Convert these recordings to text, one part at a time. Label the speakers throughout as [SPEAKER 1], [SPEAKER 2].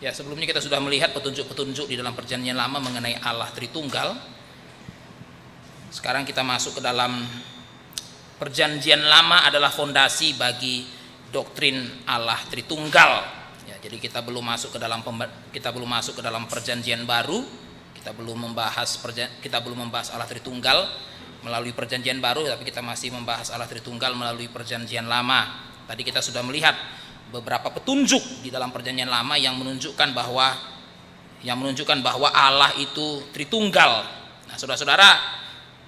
[SPEAKER 1] Ya, sebelumnya kita sudah melihat petunjuk-petunjuk di dalam Perjanjian Lama mengenai Allah Tritunggal. Sekarang kita masuk ke dalam Perjanjian Lama adalah fondasi bagi doktrin Allah Tritunggal. Ya, jadi kita belum masuk ke dalam Perjanjian Baru. Kita belum membahas Allah Tritunggal melalui Perjanjian Baru, tapi kita masih membahas Allah Tritunggal melalui Perjanjian Lama. Tadi kita sudah melihat beberapa petunjuk di dalam Perjanjian Lama yang menunjukkan bahwa Allah itu Tritunggal. Nah, saudara-saudara,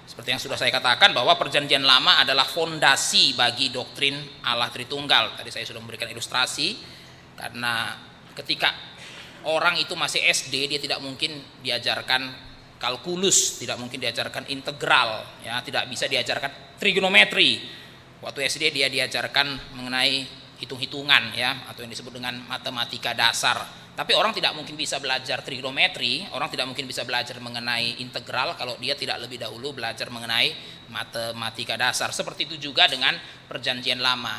[SPEAKER 1] seperti yang sudah saya katakan bahwa Perjanjian Lama adalah fondasi bagi doktrin Allah Tritunggal. Tadi saya sudah memberikan ilustrasi, karena ketika orang itu masih SD, dia tidak mungkin diajarkan kalkulus, tidak mungkin diajarkan integral, ya, tidak bisa diajarkan trigonometri. Waktu SD dia diajarkan mengenai hitung-hitungan, ya, atau yang disebut dengan matematika dasar. Tapi orang tidak mungkin bisa belajar trigonometri, orang tidak mungkin bisa belajar mengenai integral kalau dia tidak lebih dahulu belajar mengenai matematika dasar. Seperti itu juga dengan Perjanjian Lama.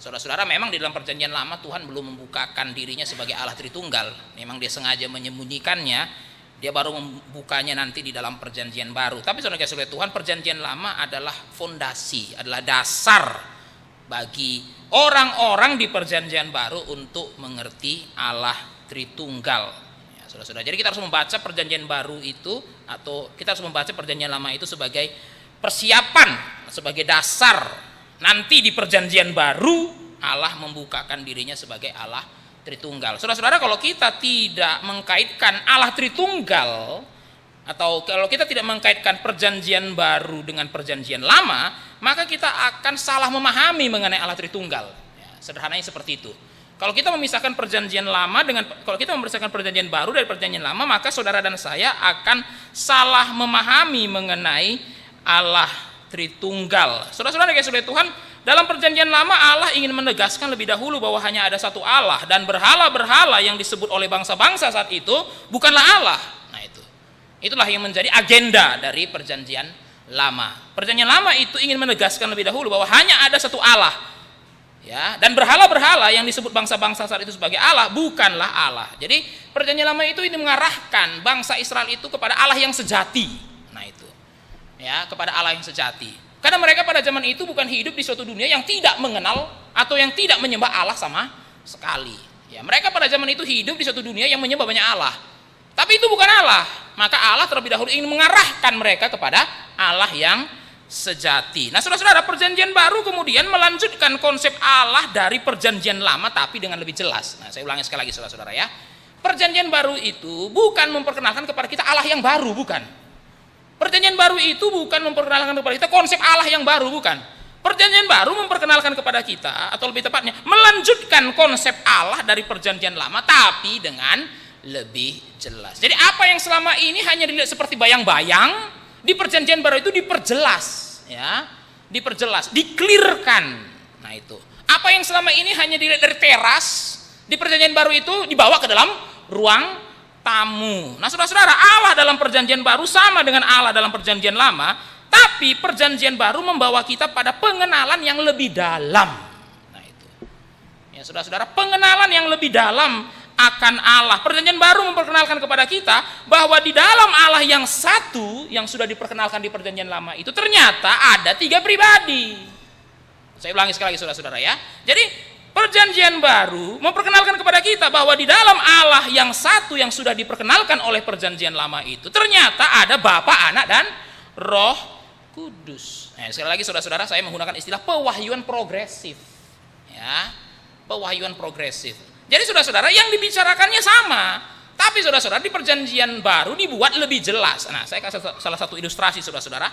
[SPEAKER 1] Saudara-saudara, memang di dalam Perjanjian Lama Tuhan belum membukakan dirinya sebagai Allah Tritunggal. Memang dia sengaja menyembunyikannya, dia baru membukanya nanti di dalam Perjanjian Baru. Tapi saudara-saudara Tuhan, Perjanjian Lama adalah fondasi, adalah dasar bagi orang-orang di Perjanjian Baru untuk mengerti Allah Tritunggal. Ya, saudara-saudara. Jadi kita harus membaca Perjanjian Baru itu, atau kita harus membaca Perjanjian Lama itu sebagai persiapan, sebagai dasar. Nanti di Perjanjian Baru Allah membukakan dirinya sebagai Allah Tritunggal. Saudara-saudara, kalau kita tidak mengkaitkan Allah Tritunggal, atau kalau kita tidak mengkaitkan Perjanjian Baru dengan Perjanjian Lama, maka kita akan salah memahami mengenai Allah Tritunggal. Ya, sederhananya seperti itu. Kalau kita memisahkan Perjanjian Lama kalau kita memisahkan Perjanjian Baru dari Perjanjian Lama, maka saudara dan saya akan salah memahami mengenai Allah Tritunggal. Saudara-saudara yang saudara Tuhan, dalam Perjanjian Lama Allah ingin menegaskan lebih dahulu bahwa hanya ada satu Allah, dan berhala-berhala yang disebut oleh bangsa-bangsa saat itu bukanlah Allah. Nah, itulah yang menjadi agenda dari Perjanjian Lama. Perjanjian Lama itu ingin menegaskan lebih dahulu bahwa hanya ada satu Allah, ya, dan berhala-berhala yang disebut bangsa-bangsa saat itu sebagai Allah bukanlah Allah. Jadi Perjanjian Lama itu ini mengarahkan bangsa Israel itu kepada Allah yang sejati. Nah, itu, ya, kepada Allah yang sejati. Karena mereka pada zaman itu bukan hidup di suatu dunia yang tidak mengenal atau yang tidak menyembah Allah sama sekali. Ya, mereka pada zaman itu hidup di suatu dunia yang menyembah banyak Allah. Tapi itu bukan Allah. Maka Allah terlebih dahulu ingin mengarahkan mereka kepada Allah yang sejati. Nah, saudara-saudara, Perjanjian Baru kemudian melanjutkan konsep Allah dari Perjanjian Lama, tapi dengan lebih jelas. Nah, saya ulangi sekali lagi, saudara-saudara, ya. Perjanjian Baru itu bukan memperkenalkan kepada kita Allah yang baru, bukan. Perjanjian Baru itu bukan memperkenalkan kepada kita konsep Allah yang baru, bukan. Perjanjian Baru memperkenalkan kepada kita, atau lebih tepatnya melanjutkan konsep Allah dari Perjanjian Lama, tapi dengan lebih jelas. Jadi apa yang selama ini hanya dilihat seperti bayang-bayang, di Perjanjian Baru itu diperjelas, ya, diperjelas, diklirkan. Nah, itu apa yang selama ini hanya dilihat dari teras, di Perjanjian Baru itu dibawa ke dalam ruang tamu. Nah, saudara-saudara, Allah dalam Perjanjian Baru sama dengan Allah dalam Perjanjian Lama, tapi Perjanjian Baru membawa kita pada pengenalan yang lebih dalam. Nah, itu, ya, saudara-saudara, pengenalan yang lebih dalam akan Allah. Perjanjian Baru memperkenalkan kepada kita bahwa di dalam Allah yang satu yang sudah diperkenalkan di Perjanjian Lama itu ternyata ada 3 pribadi. Saya ulangi sekali lagi, saudara-saudara, ya. Jadi Perjanjian Baru memperkenalkan kepada kita bahwa di dalam Allah yang satu yang sudah diperkenalkan oleh Perjanjian Lama itu ternyata ada Bapa, Anak, dan Roh Kudus. Nah, sekali lagi, saudara-saudara, saya menggunakan istilah pewahyuan progresif, ya, pewahyuan progresif. Jadi saudara-saudara, yang dibicarakannya sama, tapi saudara-saudara di Perjanjian Baru dibuat lebih jelas. Nah, saya kasih salah satu ilustrasi, saudara-saudara.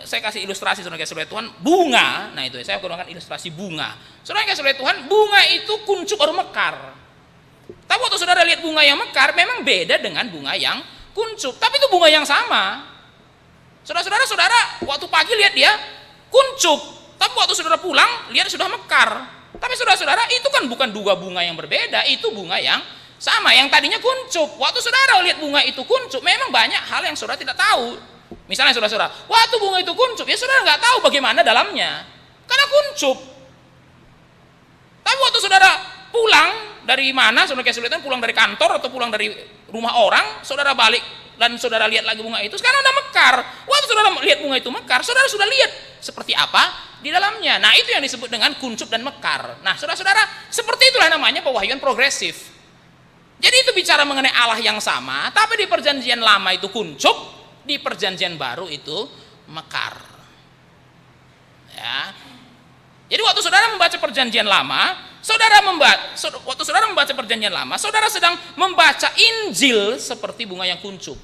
[SPEAKER 1] Saya kasih ilustrasi, saudara-saudara Tuhan, bunga. Nah, itu saya gunakan ilustrasi bunga. Saudara-saudara Tuhan, bunga itu kuncup baru mekar. Tapi waktu saudara lihat bunga yang mekar, memang beda dengan bunga yang kuncup. Tapi itu bunga yang sama. Saudara-saudara, waktu pagi lihat dia kuncup, tapi waktu saudara pulang lihat sudah mekar. Tapi saudara-saudara, itu kan bukan 2 bunga yang berbeda, itu bunga yang sama. Yang tadinya kuncup, waktu saudara lihat bunga itu kuncup, memang banyak hal yang saudara tidak tahu. Misalnya saudara-saudara, waktu bunga itu kuncup, ya saudara nggak tahu bagaimana dalamnya, karena kuncup. Tapi waktu saudara pulang dari mana, saudara kesulitan pulang dari kantor atau pulang dari rumah orang, saudara balik dan saudara lihat lagi bunga itu, sekarang udah mekar. Waktu saudara lihat bunga itu mekar, saudara sudah lihat seperti apa di dalamnya. Nah, itu yang disebut dengan kuncup dan mekar. Nah, saudara-saudara, seperti itulah namanya pewahyuan progresif. Jadi itu bicara mengenai Allah yang sama, tapi di perjanjian lama itu kuncup, di perjanjian baru itu mekar. Ya. Jadi waktu saudara membaca perjanjian lama, waktu saudara membaca perjanjian lama, saudara sedang membaca Injil seperti bunga yang kuncup.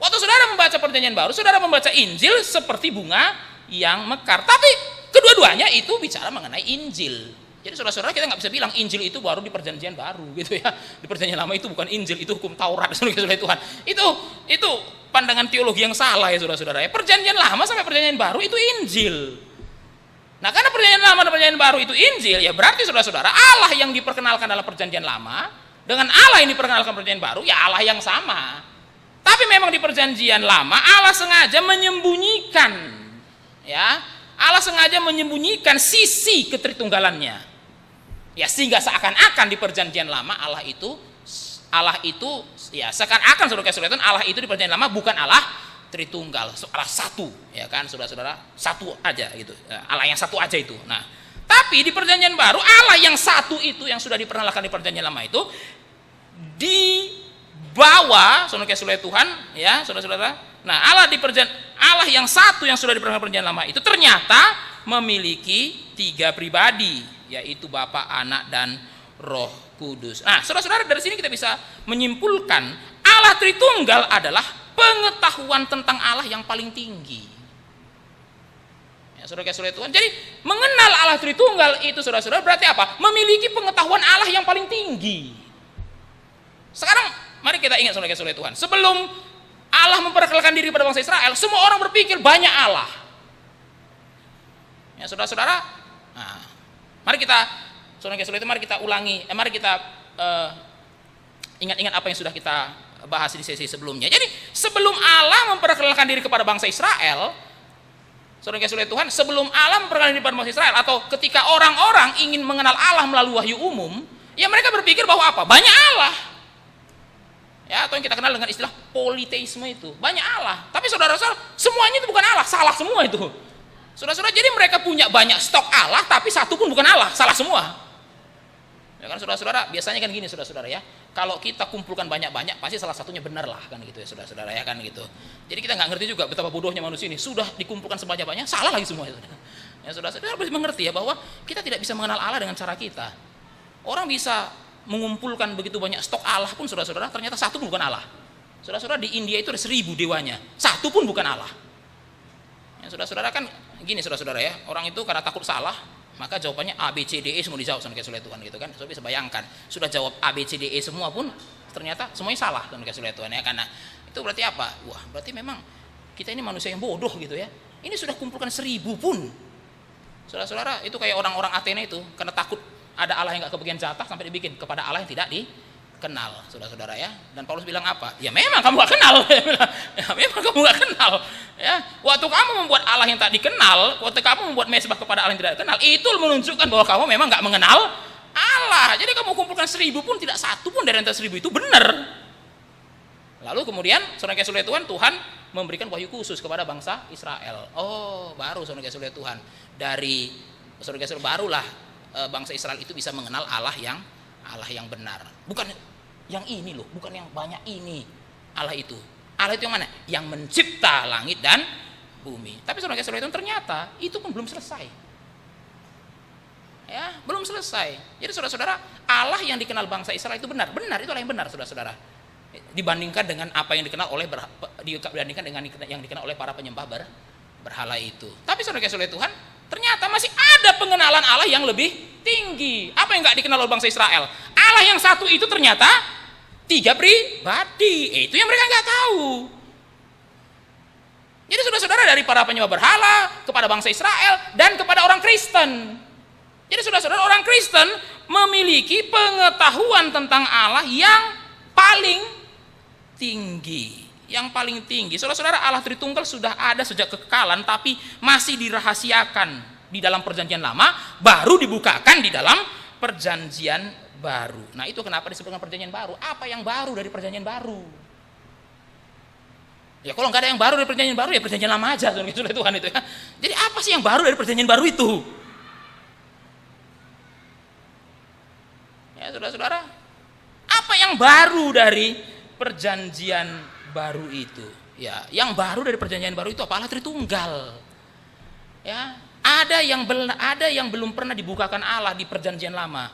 [SPEAKER 1] Waktu saudara membaca perjanjian baru, saudara membaca Injil seperti bunga yang mekar. Tapi kedua-duanya itu bicara mengenai Injil. Jadi saudara-saudara, kita nggak bisa bilang Injil itu baru di perjanjian baru gitu ya. Di perjanjian lama itu bukan Injil, itu hukum Taurat, saudara Tuhan. Itu pandangan teologi yang salah ya saudara-saudara. Perjanjian lama sampai perjanjian baru itu Injil. Nah, karena perjanjian lama dan perjanjian baru itu Injil, ya berarti saudara-saudara, Allah yang diperkenalkan dalam perjanjian lama dengan Allah yang diperkenalkan perjanjian baru, ya Allah yang sama. Tapi memang di perjanjian lama Allah sengaja menyembunyikan, ya, Allah sengaja menyembunyikan sisi ketritunggalannya. Ya, sehingga seakan-akan di perjanjian lama Allah itu ya seakan-akan saudara-saudara, Allah itu di perjanjian lama bukan Allah Tritunggal, Allah satu, ya kan, saudara-saudara, satu aja gitu, Allah yang satu aja itu. Nah, tapi di perjanjian baru Allah yang satu itu yang sudah diperkenalkan di perjanjian lama itu dibawa, saudara-saudara Tuhan, ya saudara-saudara. Nah, Allah yang satu yang sudah diperkenalkan perjanjian lama itu ternyata memiliki 3 pribadi, yaitu Bapa, Anak, dan Roh Kudus. Nah, saudara-saudara, dari sini kita bisa menyimpulkan Allah Tritunggal adalah pengetahuan tentang Allah yang paling tinggi. Ya, saudara-saudara Tuhan. Jadi mengenal Allah Tritunggal itu, saudara-saudara, berarti apa? Memiliki pengetahuan Allah yang paling tinggi. Sekarang mari kita ingat, saudara-saudara Tuhan, sebelum Allah memperkenalkan diri pada bangsa Israel, semua orang berpikir banyak Allah. Ya, saudara-saudara, nah, mari kita, saudara-saudara itu, mari kita ulangi, mari kita ingat-ingat apa yang sudah kita bahas di sesi sebelumnya. Jadi sebelum Allah memperkenalkan diri kepada bangsa Israel, saudara-saudara Tuhan, sebelum Allah memperkenalkan diri kepada bangsa Israel, atau ketika orang-orang ingin mengenal Allah melalui wahyu umum, ya mereka berpikir bahwa apa? Banyak Allah. Ya, atau yang kita kenal dengan istilah politeisme itu, banyak Allah. Tapi saudara-saudara, semuanya itu bukan Allah, salah semua itu. Saudara-saudara, jadi mereka punya banyak stok Allah, tapi satu pun bukan Allah, salah semua. Ya kan, saudara-saudara, biasanya kan gini, saudara-saudara ya, kalau kita kumpulkan banyak-banyak, pasti salah satunya benar lah, kan gitu ya, saudara-saudara ya, kan gitu. Jadi kita nggak ngerti juga betapa bodohnya manusia ini, sudah dikumpulkan sebanyak-banyak, salah lagi semua itu. Ya, saudara-saudara harus mengerti ya, bahwa kita tidak bisa mengenal Allah dengan cara kita. Orang bisa mengumpulkan begitu banyak stok Allah pun, saudara-saudara, ternyata satu pun bukan Allah. Saudara-saudara, di India itu ada 1000 dewanya, satu pun bukan Allah. Ya, saudara-saudara, kan gini, saudara-saudara ya, orang itu karena takut salah, maka jawabannya A, B, C, D, E semua dijawab sama kayak Tuhan gitu kan. Saudara bisa bayangkan, sudah jawab A, B, C, D, E semua pun ternyata semuanya salah sama kayak Tuhan ya. Karena itu berarti apa? Wah, berarti memang kita ini manusia yang bodoh gitu ya. Ini sudah kumpulkan 1000 pun. Saudara-saudara, itu kayak orang-orang Athena itu, karena takut ada Allah yang gak kebagian jatah, sampai dibikin kepada Allah yang tidak dikenal, saudara-saudara ya. Dan Paulus bilang apa? Ya memang kamu gak kenal. Ya memang kamu gak kenal. Ya, waktu kamu membuat Allah yang tak dikenal, waktu kamu membuat mezbah kepada Allah yang tidak dikenal, itu menunjukkan bahwa kamu memang gak mengenal Allah. Jadi kamu kumpulkan 1000 pun tidak satu pun dari antara 1000 itu benar. Lalu kemudian saudara-saudara Tuhan memberikan wahyu khusus kepada bangsa Israel. Oh, baru saudara-saudara Tuhan, dari saudara-saudara barulah bangsa Israel itu bisa mengenal Allah yang benar. Bukan yang ini loh, bukan yang banyak ini. Allah itu yang mana? Yang mencipta langit dan bumi. Tapi saudara-saudara itu ternyata itu pun belum selesai. Ya, belum selesai. Jadi saudara-saudara, Allah yang dikenal bangsa Israel itu benar itu Allah yang benar, saudara-saudara. Dibandingkan dengan apa yang dikenal oleh yang dikenal oleh para penyembah berhala itu. Tapi saudara-saudara Tuhan, ternyata masih ada pengenalan Allah yang lebih tinggi. Apa yang nggak dikenal oleh bangsa Israel? Allah yang satu itu ternyata 3 pribadi. Itu yang mereka nggak tahu. Jadi saudara-saudara, dari para penyembah berhala kepada bangsa Israel dan kepada orang Kristen. Jadi saudara-saudara, orang Kristen memiliki pengetahuan tentang Allah yang paling tinggi. Yang paling tinggi, saudara-saudara, Allah Tritunggal sudah ada sejak kekekalan, tapi masih dirahasiakan di dalam perjanjian lama, baru dibukakan di dalam perjanjian baru. Nah, itu kenapa disebutkan perjanjian baru. Apa yang baru dari perjanjian baru? Ya kalau nggak ada yang baru dari perjanjian baru, ya perjanjian lama aja, sudah Tuhan itu ya. Jadi apa sih yang baru dari perjanjian baru itu? Ya saudara-saudara, apa yang baru dari perjanjian baru itu? Ya, yang baru dari perjanjian baru itu apa? Allah Tritunggal. Ya, ada yang belum pernah dibukakan Allah di perjanjian lama.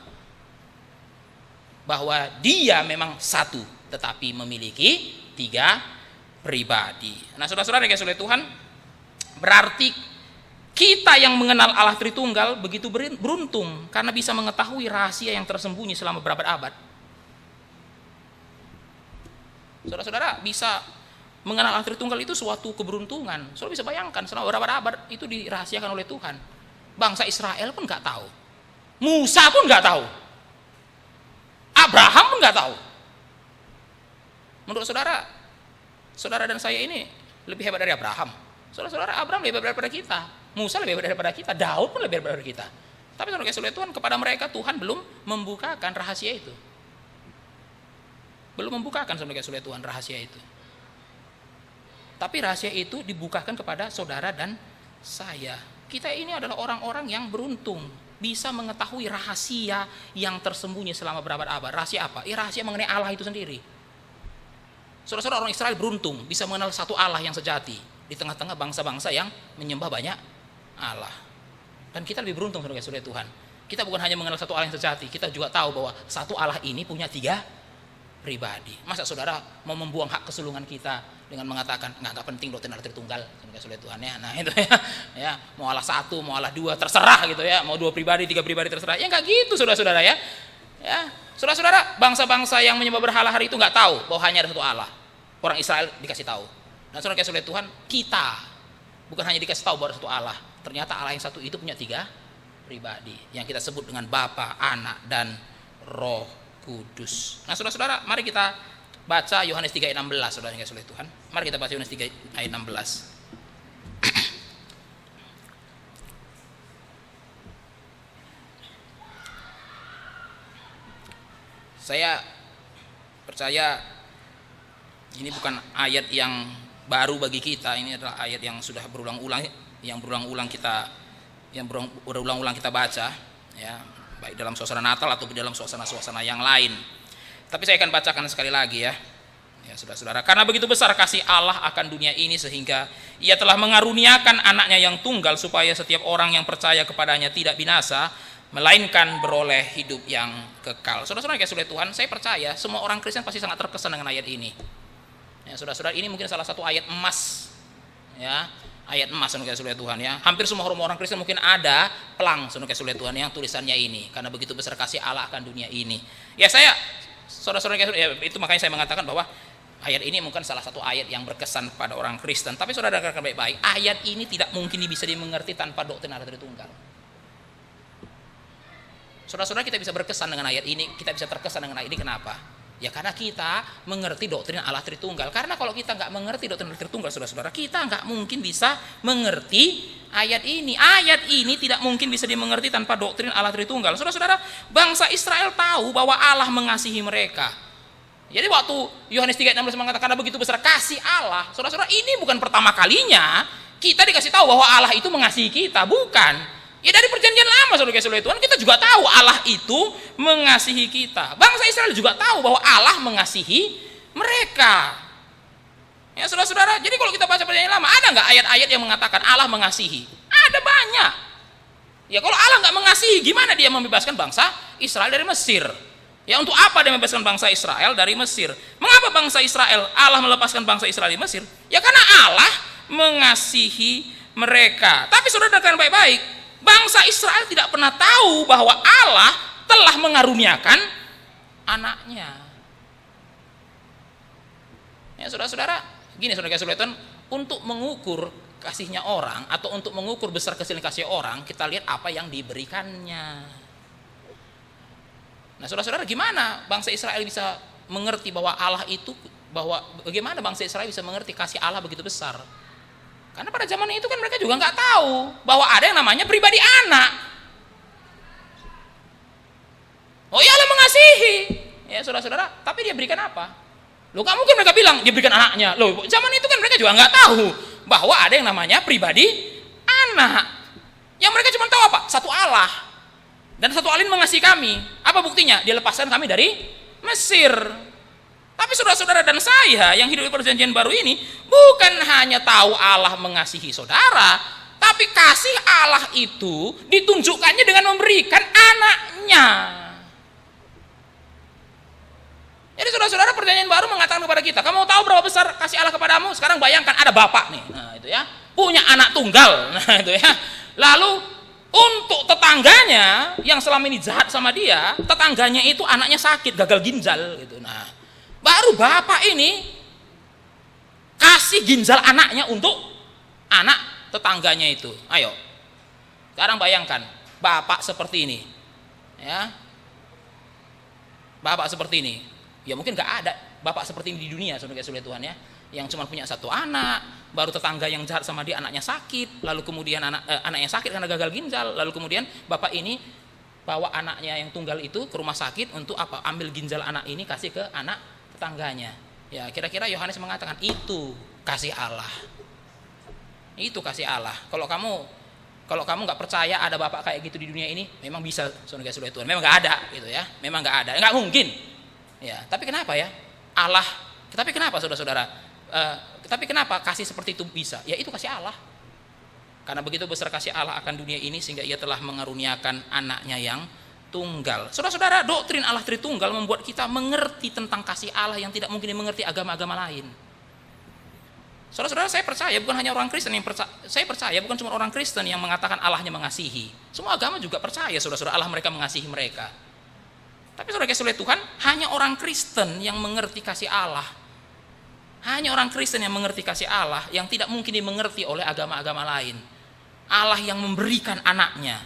[SPEAKER 1] Bahwa dia memang satu, tetapi memiliki 3 pribadi. Nah, saudara-saudara yang kasih oleh Tuhan, berarti kita yang mengenal Allah Tritunggal begitu beruntung karena bisa mengetahui rahasia yang tersembunyi selama berabad-abad. Saudara-saudara bisa mengenal Allah Tritunggal itu suatu keberuntungan. Saudara bisa bayangkan selama berabad-abad itu dirahasiakan oleh Tuhan. Bangsa Israel pun nggak tahu, Musa pun nggak tahu, Abraham pun nggak tahu. Menurut saudara, saudara dan saya ini lebih hebat dari Abraham. Saudara-saudara, Abraham lebih hebat daripada kita, Musa lebih hebat daripada kita, Daud pun lebih hebat daripada kita. Tapi saudara kasih oleh Tuhan, kepada mereka Tuhan belum membukakan rahasia itu. Belum membukakan saudara kasih oleh Tuhan rahasia itu. Tapi rahasia itu dibukakan kepada saudara dan saya. Kita ini adalah orang-orang yang beruntung bisa mengetahui rahasia yang tersembunyi selama berabad-abad. Rahasia apa? Rahasia mengenai Allah itu sendiri. Saudara-saudara, orang Israel beruntung bisa mengenal satu Allah yang sejati di tengah-tengah bangsa-bangsa yang menyembah banyak Allah. Dan kita lebih beruntung saudara Tuhan. Kita bukan hanya mengenal satu Allah yang sejati, kita juga tahu bahwa satu Allah ini punya 3 pribadi. Masa saudara mau membuang hak kesulungan kita dengan mengatakan nggak penting doktrin Allah Tritunggal, saudara Tuhan ya. Nah itu ya, mau Allah 1, mau Allah 2 terserah gitu ya, mau 2 pribadi, 3 pribadi terserah. Ya nggak gitu saudara-saudara ya. Ya, saudara-saudara, bangsa-bangsa yang menyembah berhala hari itu nggak tahu bahwa hanya ada satu Allah. Orang Israel dikasih tahu. Dan saudara kasih oleh Tuhan, kita bukan hanya dikasih tahu bahwa ada satu Allah. Ternyata Allah yang satu itu punya 3 pribadi yang kita sebut dengan Bapa, Anak, dan Roh Kudus. Nah, saudara-saudara, mari kita baca Yohanes 3 ayat 16, saudara yang kasih oleh Tuhan. Mari kita baca Yohanes 3 ayat 16. Saya percaya ini bukan ayat yang baru bagi kita, ini adalah ayat yang sudah berulang-ulang kita baca ya, baik dalam suasana Natal atau dalam suasana-suasana yang lain. Tapi saya akan bacakan sekali lagi ya. Ya, saudara-saudara, karena begitu besar kasih Allah akan dunia ini sehingga Ia telah mengaruniakan anaknya yang tunggal supaya setiap orang yang percaya kepadanya tidak binasa melainkan beroleh hidup yang kekal. Saudara-saudara yang kasih Tuhan, saya percaya semua orang Kristen pasti sangat terkesan dengan ayat ini. Ya, saudara-saudara, ini mungkin salah satu ayat emas. Ya, ayat emas saudara kasih Tuhan ya. Hampir semua orang Kristen mungkin ada pelang saudara kasih Tuhan yang tulisannya ini, karena begitu besar kasih Allah akan dunia ini. Ya, saudara-saudara ya, itu makanya saya mengatakan bahwa ayat ini mungkin salah satu ayat yang berkesan pada orang Kristen. Tapi saudara dengarkan baik-baik, ayat ini tidak mungkin bisa dimengerti tanpa doktrin Allah Tritunggal. Saudara-saudara, kita bisa berkesan dengan ayat ini, kita bisa terkesan dengan ayat ini. Kenapa? Ya karena kita mengerti doktrin Allah Tritunggal. Karena kalau kita nggak mengerti doktrin Allah Tritunggal, saudara-saudara, kita nggak mungkin bisa mengerti ayat ini. Ayat ini tidak mungkin bisa dimengerti tanpa doktrin Allah Tritunggal. Saudara-saudara, bangsa Israel tahu bahwa Allah mengasihi mereka. Jadi waktu Yohanes 3:16 mengatakan begitu besar kasih Allah, saudara-saudara, ini bukan pertama kalinya kita dikasih tahu bahwa Allah itu mengasihi kita, bukan. Ya dari perjanjian lama saudara kasih oleh Tuhan, kita juga tahu Allah itu mengasihi kita. Bangsa Israel juga tahu bahwa Allah mengasihi mereka. Ya saudara-saudara, jadi kalau kita baca perjanjian lama, ada nggak ayat-ayat yang mengatakan Allah mengasihi? Ada banyak. Ya kalau Allah nggak mengasihi, gimana Dia membebaskan bangsa Israel dari Mesir? Ya untuk apa Dia membebaskan bangsa Israel dari Mesir? Mengapa bangsa Israel, Allah melepaskan bangsa Israel dari Mesir? Ya karena Allah mengasihi mereka. Tapi saudara dengarkan baik-baik, bangsa Israel tidak pernah tahu bahwa Allah telah mengaruniakan anaknya. Ya saudara-saudara, gini saudara kasih Tuhan, untuk mengukur kasihnya orang atau untuk mengukur besar kasih orang, kita lihat apa yang diberikannya. Nah saudara-saudara, gimana bangsa Israel bisa mengerti bahwa Allah itu, bagaimana bangsa Israel bisa mengerti kasih Allah begitu besar? Karena pada zaman itu kan mereka juga nggak tahu bahwa ada yang namanya pribadi anak. Oh iya Allah mengasihi. Ya saudara-saudara, tapi dia berikan apa? Loh gak mungkin mereka bilang dia berikan anaknya. Loh zaman itu kan mereka juga nggak tahu bahwa ada yang namanya pribadi anak. Yang mereka cuma tahu apa? Satu Allah. Dan satu Allah mengasihi kami. Apa buktinya? Dia lepaskan kami dari Mesir. Tapi saudara-saudara dan saya yang hidup di perjanjian baru ini bukan hanya tahu Allah mengasihi saudara, tapi kasih Allah itu ditunjukkannya dengan memberikan anaknya. Jadi saudara-saudara perjanjian baru mengatakan kepada kita, kamu mau tahu berapa besar kasih Allah kepadamu? Sekarang bayangkan ada bapak nih, nah itu ya, punya anak tunggal, nah itu ya. Lalu untuk tetangganya yang selama ini jahat sama dia, tetangganya itu anaknya sakit, gagal ginjal gitu. Nah, baru bapak ini kasih ginjal anaknya untuk anak tetangganya itu. Ayo, sekarang bayangkan bapak seperti ini, ya, bapak seperti ini. Ya mungkin nggak ada bapak seperti ini di dunia, saudara-saudara Tuhan ya, yang cuma punya satu anak, baru tetangga yang jahat sama dia anaknya sakit, lalu kemudian anaknya sakit karena gagal ginjal, lalu kemudian bapak ini bawa anaknya yang tunggal itu ke rumah sakit untuk apa? Ambil ginjal anak ini kasih ke anak tetangganya. Ya kira-kira Yohanes mengatakan itu kasih Allah. Itu kasih Allah. Kalau kamu nggak percaya ada bapak kayak gitu di dunia ini, memang bisa, saudara-saudara Tuhan. Memang nggak ada, gitu ya. Memang nggak ada, nggak mungkin. Ya, tapi kenapa ya Allah? Tapi kenapa saudara-saudara? Tapi kenapa kasih seperti itu bisa? Ya itu kasih Allah. Karena begitu besar kasih Allah akan dunia ini sehingga Ia telah mengaruniakan anaknya yang tunggal. Saudara-saudara, doktrin Allah Tritunggal membuat kita mengerti tentang kasih Allah yang tidak mungkin dimengerti agama-agama lain. Saudara-saudara, saya percaya bukan hanya orang Kristen yang percaya, saya percaya bukan cuma orang Kristen yang mengatakan Allahnya mengasihi. Semua agama juga percaya saudara-saudara Allah mereka mengasihi mereka. Tapi saudara-saudara Tuhan, hanya orang Kristen yang mengerti kasih Allah. Hanya orang Kristen yang mengerti kasih Allah yang tidak mungkin dimengerti oleh agama-agama lain. Allah yang memberikan anaknya.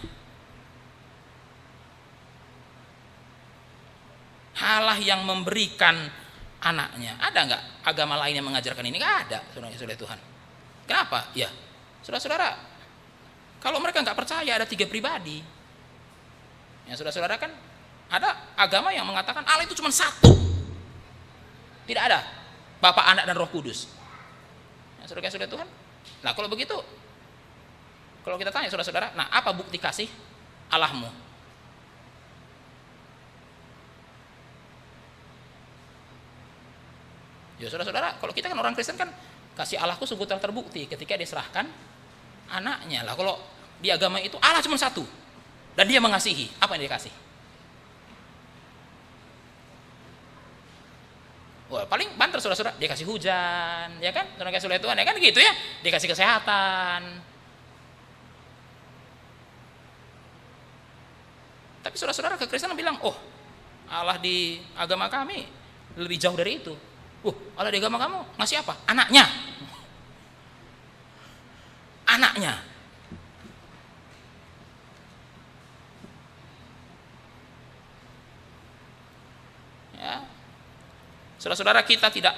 [SPEAKER 1] Allah yang memberikan anaknya. Ada nggak agama lain yang mengajarkan ini? Nggak ada, saudara-saudara Tuhan. Kenapa? Ya, saudara-saudara, kalau mereka nggak percaya ada 3 pribadi. Ya, saudara-saudara kan ada agama yang mengatakan Allah itu cuma satu. Tidak ada Bapa, Anak, dan Roh Kudus. Ya, saudara-saudara Tuhan. Nah, kalau begitu, kalau kita tanya saudara-saudara, nah apa bukti kasih Allahmu? Ya saudara-saudara, kalau kita kan orang Kristen kan kasih Allahku sungguh telah terbukti ketika diserahkan anaknya. Lah kalau di agama itu Allah cuma satu dan Dia mengasihi, apa yang Dia kasih? Wah, paling banter saudara-saudara, Dia kasih hujan, ya kan? Saudara-saudara Tuhan, ya kan gitu ya? Dia kasih kesehatan. Tapi saudara-saudara kekristenan bilang, oh Allah di agama kami lebih jauh dari itu. Allah di agama kamu ngasih apa? Anaknya. Anaknya. Ya. Saudara-saudara, kita tidak,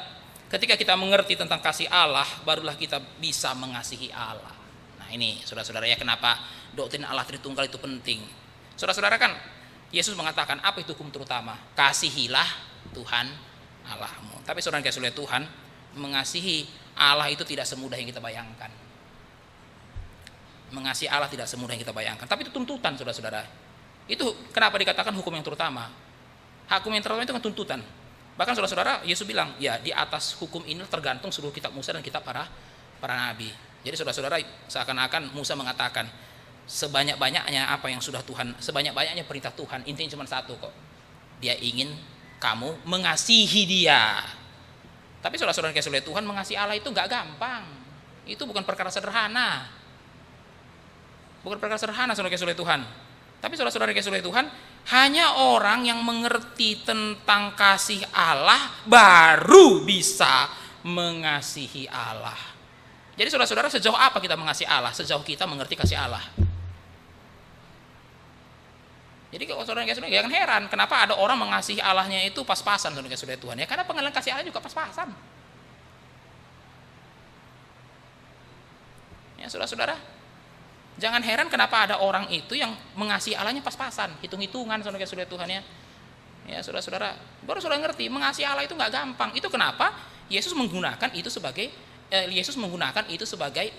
[SPEAKER 1] ketika kita mengerti tentang kasih Allah, barulah kita bisa mengasihi Allah. Nah ini saudara-saudara ya, kenapa doktrin Allah Tritunggal itu penting. Saudara-saudara kan Yesus mengatakan apa itu hukum terutama? Kasihilah Tuhan Allahmu. Tapi saudara-saudara Tuhan, mengasihi Allah itu tidak semudah yang kita bayangkan. Mengasihi Allah tidak semudah yang kita bayangkan. Tapi itu tuntutan saudara-saudara. Itu kenapa dikatakan hukum yang terutama. Hukum yang terutama itu kan tuntutan. Bahkan saudara-saudara, Yesus bilang, ya di atas hukum ini tergantung seluruh kitab Musa dan kitab para nabi. Jadi saudara-saudara, seakan-akan Musa mengatakan, sebanyak-banyaknya apa yang sudah Tuhan, sebanyak-banyaknya perintah Tuhan, intinya cuma satu kok. Dia ingin kamu mengasihi Dia. Tapi saudara-saudara Tuhan, mengasihi Allah itu gak gampang. Itu bukan perkara sederhana. Bukan perkara sederhana saudara-saudara Tuhan. Tapi saudara-saudara Tuhan, hanya orang yang mengerti tentang kasih Allah baru bisa mengasihi Allah. Jadi saudara-saudara, sejauh apa kita mengasihi Allah? Sejauh kita mengerti kasih Allah. Jadi kalau saudara-saudara jangan heran kenapa ada orang mengasihi Allahnya itu pas-pasan, saudara-saudara Tuhan. Ya karena pengenalan kasih Allah juga pas-pasan. Ya saudara-saudara, jangan heran kenapa ada orang itu yang mengasihi Allahnya pas-pasan, hitung-hitungan, saudara-saudara Tuhan ya. Ya, saudara-saudara, baru saudara ngerti mengasihi Allah itu nggak gampang. Itu kenapa Yesus menggunakan itu sebagai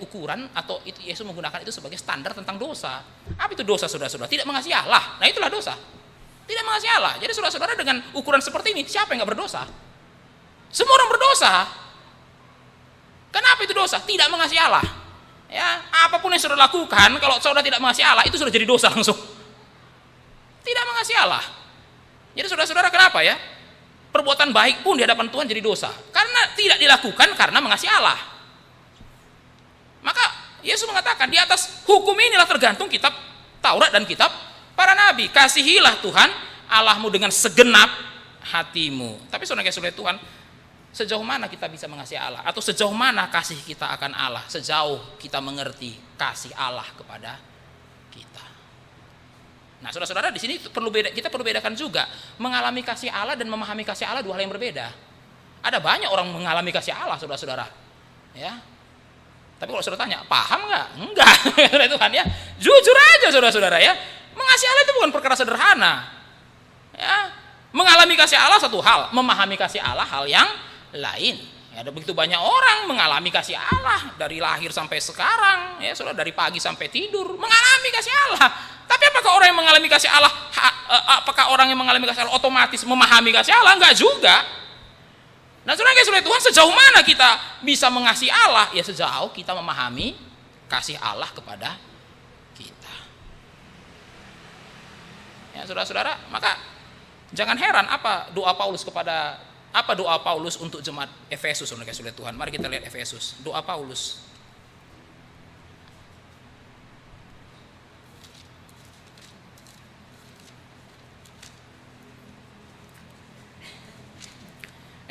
[SPEAKER 1] ukuran, atau Yesus menggunakan itu sebagai standar tentang dosa. Apa itu dosa, saudara-saudara? Tidak mengasihi Allah. Nah, itulah dosa. Tidak mengasihi Allah. Jadi saudara-saudara, dengan ukuran seperti ini, siapa yang nggak berdosa? Semua orang berdosa. Kenapa itu dosa? Tidak mengasihi Allah. Ya, apapun yang saudara lakukan, kalau saudara tidak mengasihi Allah, itu sudah jadi dosa langsung. Tidak mengasihi Allah. Jadi saudara-saudara, kenapa ya? Perbuatan baik pun di hadapan Tuhan jadi dosa. Karena tidak dilakukan karena mengasihi Allah. Maka Yesus mengatakan, di atas hukum inilah tergantung kitab Taurat dan kitab para nabi. Kasihilah Tuhan Allahmu dengan segenap hatimu. Tapi saudara-saudara Tuhan, sejauh mana kita bisa mengasihi Allah, atau sejauh mana kasih kita akan Allah, sejauh kita mengerti kasih Allah kepada kita. Nah, saudara-saudara, di sini kita perlu bedakan juga mengalami kasih Allah dan memahami kasih Allah, dua hal yang berbeda. Ada banyak orang mengalami kasih Allah, saudara-saudara. Ya. Tapi kalau saudara tanya, paham nggak? Enggak. Tuhan ya, jujur aja saudara-saudara ya. Mengasihi Allah itu bukan perkara sederhana. Ya. Mengalami kasih Allah satu hal, memahami kasih Allah hal yang lain. Ya, ada begitu banyak orang mengalami kasih Allah dari lahir sampai sekarang, ya saudara, dari pagi sampai tidur mengalami kasih Allah. Tapi apakah orang yang mengalami kasih Allah, otomatis memahami kasih Allah? Enggak juga. Nah, saudara Tuhan, sejauh mana kita bisa mengasihi Allah? Ya sejauh kita memahami kasih Allah kepada kita. Ya saudara-saudara, maka jangan heran apa doa Paulus untuk jemaat Efesus, saudara Tuhan. Mari kita lihat Efesus, doa Paulus.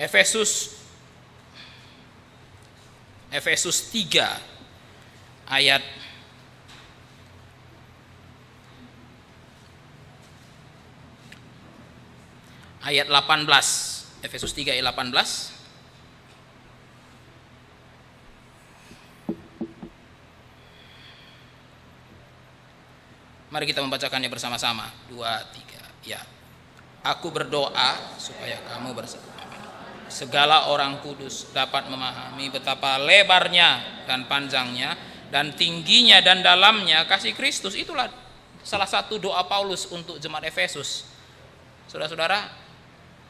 [SPEAKER 1] Efesus 3 ayat 18. Efesus 3 ayat 18. Mari kita membacakannya bersama-sama. 2, 3. Ya. Aku berdoa supaya kamu bersama segala orang kudus dapat memahami betapa lebarnya dan panjangnya dan tingginya dan dalamnya kasih Kristus. Itulah salah satu doa Paulus untuk jemaat Efesus. Saudara-saudara,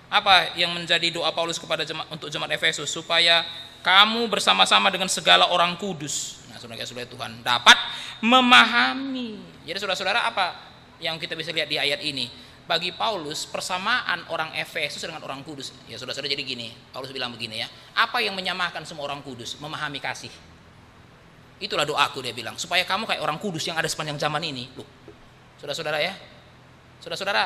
[SPEAKER 1] apa yang menjadi doa Paulus untuk jemaat Efesus? Supaya kamu bersama-sama dengan segala orang kudus, nah saudara-saudara Tuhan, dapat memahami. Jadi saudara-saudara, apa yang kita bisa lihat di ayat ini? Bagi Paulus, persamaan orang Efesus dengan orang kudus, ya saudara-saudara, jadi gini, Paulus bilang begini ya, apa yang menyamakan semua orang kudus? Memahami kasih. Itulah doaku, dia bilang, supaya kamu kayak orang kudus yang ada sepanjang zaman ini. Loh, saudara-saudara ya, saudara-saudara,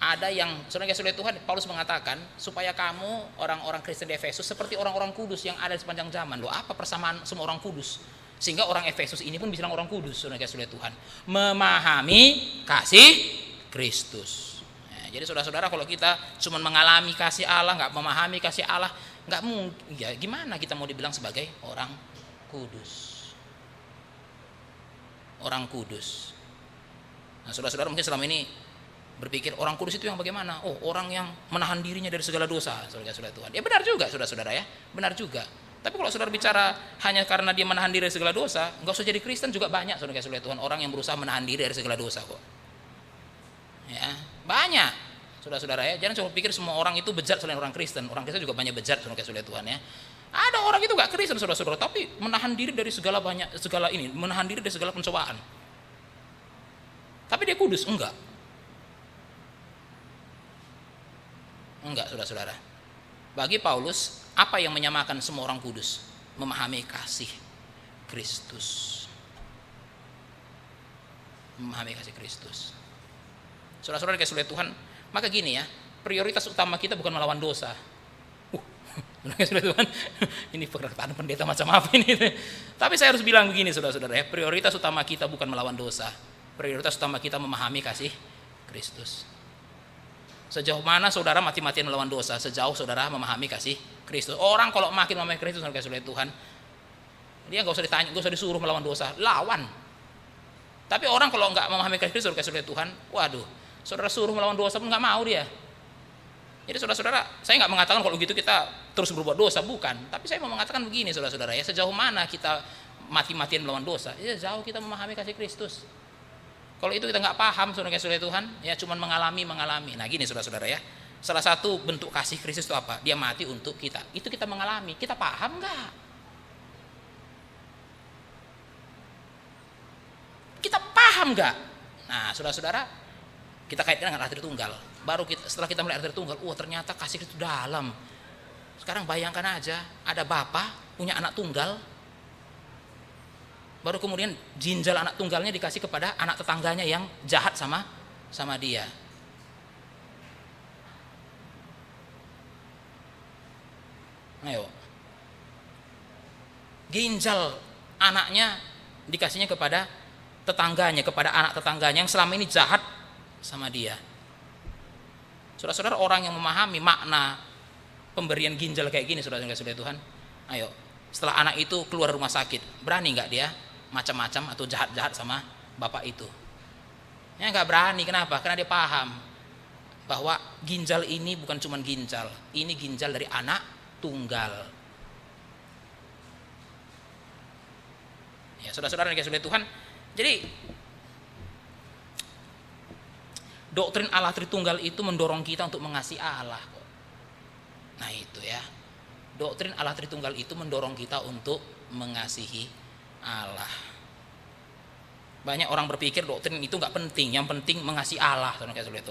[SPEAKER 1] ada yang, saudara-saudara Tuhan, Paulus mengatakan supaya kamu orang-orang Kristen di Efesus seperti orang-orang kudus yang ada di sepanjang zaman. Loh, apa persamaan semua orang kudus? Sehingga orang Efesus ini pun bisa bilang orang kudus, saudara-saudara Tuhan, memahami kasih Kristus. Nah, jadi saudara-saudara, kalau kita cuma mengalami kasih Allah, nggak memahami kasih Allah, nggak mungkin. Ya, gimana kita mau dibilang sebagai orang kudus? Orang kudus. Nah, saudara-saudara mungkin selama ini berpikir orang kudus itu yang bagaimana? Oh, orang yang menahan dirinya dari segala dosa, saudara-saudara Tuhan. Ya benar juga, saudara-saudara ya, benar juga. Tapi kalau saudara bicara hanya karena dia menahan diri dari segala dosa, nggak usah jadi Kristen juga banyak, saudara-saudara Tuhan, orang yang berusaha menahan diri dari segala dosa kok. Ya, banyak, saudara-saudara ya. Jangan cuma pikir semua orang itu bejat selain orang Kristen. Orang Kristen juga banyak bejat, saudara-saudara Tuhan ya. Ada orang itu nggak Kristen, saudara-saudara, tapi menahan diri dari segala menahan diri dari segala pencobaan. Tapi dia kudus? Enggak, saudara-saudara. Bagi Paulus, apa yang menyamakan semua orang kudus? Memahami kasih Kristus. Memahami kasih Kristus. Saudara-saudara kasih oleh Tuhan, maka gini ya, prioritas utama kita bukan melawan dosa. Tuhan, ini perkataan pendeta macam apa ini? Tapi saya harus bilang begini, saudara-saudara ya, prioritas utama kita bukan melawan dosa. Prioritas utama kita memahami kasih Kristus. Sejauh mana saudara mati-matian melawan dosa? Sejauh saudara memahami kasih Kristus. Orang kalau makin memahami Kristus, saudara kasih oleh Tuhan, dia nggak usah ditanya, nggak usah disuruh melawan dosa, lawan. Tapi orang kalau nggak memahami kasih Kristus, saudara kasih oleh Tuhan, waduh, saudara suruh melawan dosa pun nggak mau dia. Jadi saudara-saudara, saya nggak mengatakan kalau gitu kita terus berbuat dosa, bukan. Tapi saya mau mengatakan begini saudara-saudara ya, sejauh mana kita mati-matian melawan dosa, ya jauh kita memahami kasih Kristus. Kalau itu kita nggak paham saudara-saudara Tuhan, ya cuman mengalami. Nah gini saudara-saudara ya, salah satu bentuk kasih Kristus itu apa? Dia mati untuk kita. Itu kita mengalami, kita paham nggak? Kita paham nggak? Nah saudara-saudara, kita kaitkan dengan Allah Tritunggal. Baru setelah kita melihat Allah Tritunggal, ternyata kasih itu dalam. Sekarang bayangkan aja, ada bapak punya anak tunggal, baru kemudian ginjal anak tunggalnya dikasih kepada anak tetangganya yang jahat sama dia. Ayo, ginjal anaknya dikasihnya kepada tetangganya, kepada anak tetangganya yang selama ini jahat sama dia. Saudara-saudara, orang yang memahami makna pemberian ginjal kayak gini, saudara-saudara Tuhan, ayo, setelah anak itu keluar rumah sakit, berani nggak dia macam-macam atau jahat-jahat sama bapak itu? Ya nggak berani. Kenapa? Karena dia paham bahwa ginjal ini bukan cuma ginjal, ini ginjal dari anak tunggal. Ya saudara-saudara yang dikasihi Tuhan, jadi doktrin Allah Tritunggal itu mendorong kita untuk mengasihi Allah. Nah itu ya, doktrin Allah Tritunggal itu mendorong kita untuk mengasihi Allah. Banyak orang berpikir doktrin itu nggak penting, yang penting mengasihi Allah.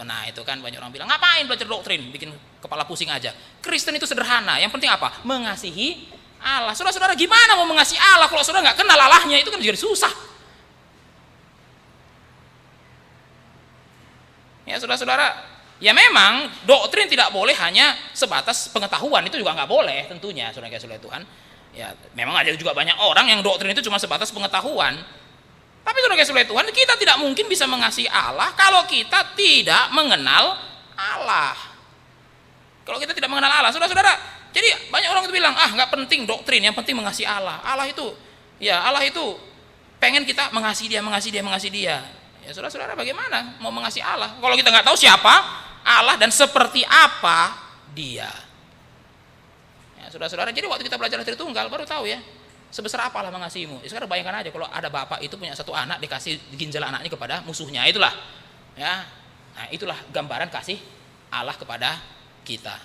[SPEAKER 1] Nah itu kan banyak orang bilang, ngapain belajar doktrin, bikin kepala pusing aja. Kristen itu sederhana, yang penting apa? Mengasihi Allah. Saudara-saudara, gimana mau mengasihi Allah kalau saudara nggak kenal Allahnya? Itu kan jadi susah. Ya saudara-saudara, ya memang doktrin tidak boleh hanya sebatas pengetahuan, itu juga nggak boleh tentunya, saudara-saudara Tuhan. Ya memang ada juga banyak orang yang doktrin itu cuma sebatas pengetahuan. Tapi saudara-saudara Tuhan, kita tidak mungkin bisa mengasihi Allah kalau kita tidak mengenal Allah. Kalau kita tidak mengenal Allah, saudara-saudara, jadi banyak orang itu bilang, nggak penting doktrin, yang penting mengasihi Allah. Allah itu pengen kita mengasihi dia. Ya saudara-saudara, bagaimana mau mengasihi Allah kalau kita nggak tahu siapa Allah dan seperti apa dia? Ya saudara-saudara, jadi waktu kita belajar Tritunggal baru tahu ya sebesar apa Allah mengasihimu. Ya, sekarang bayangkan aja kalau ada bapak itu punya satu anak, dikasih ginjal anaknya kepada musuhnya, itulah ya. Nah itulah gambaran kasih Allah kepada kita.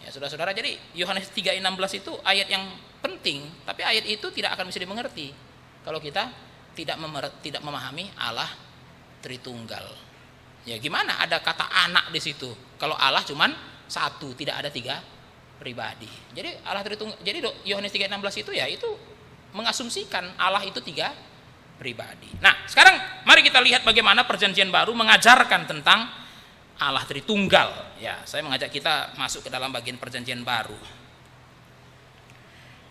[SPEAKER 1] Ya saudara-saudara, jadi Yohanes 3:16 itu ayat yang penting, tapi ayat itu tidak akan bisa dimengerti kalau kita tidak memahami Allah Tritunggal. Ya gimana ada kata anak di situ kalau Allah cuman satu, tidak ada tiga pribadi. Jadi Allah Tritunggal, jadi Yohanes 3:16 itu ya itu mengasumsikan Allah itu tiga pribadi. Nah, sekarang mari kita lihat bagaimana Perjanjian Baru mengajarkan tentang Allah Tritunggal. Ya, saya mengajak kita masuk ke dalam bagian Perjanjian Baru.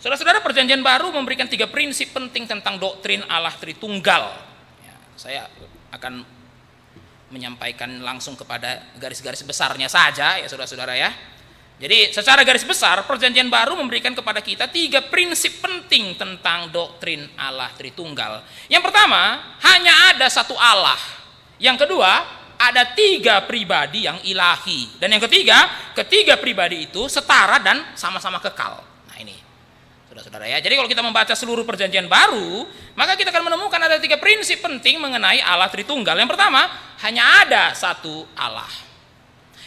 [SPEAKER 1] Saudara-saudara, Perjanjian Baru memberikan 3 prinsip penting tentang doktrin Allah Tritunggal. Ya, saya akan menyampaikan langsung kepada garis-garis besarnya saja ya saudara-saudara ya. Jadi secara garis besar Perjanjian Baru memberikan kepada kita 3 prinsip penting tentang doktrin Allah Tritunggal. Yang pertama, hanya ada satu Allah. Yang kedua, ada 3 pribadi yang ilahi. Dan yang ketiga pribadi itu setara dan sama-sama kekal. Nah ini saudara-saudara ya. Jadi kalau kita membaca seluruh Perjanjian Baru, maka kita akan menemukan ada 3 prinsip penting mengenai Allah Tritunggal. Yang pertama, hanya ada satu Allah.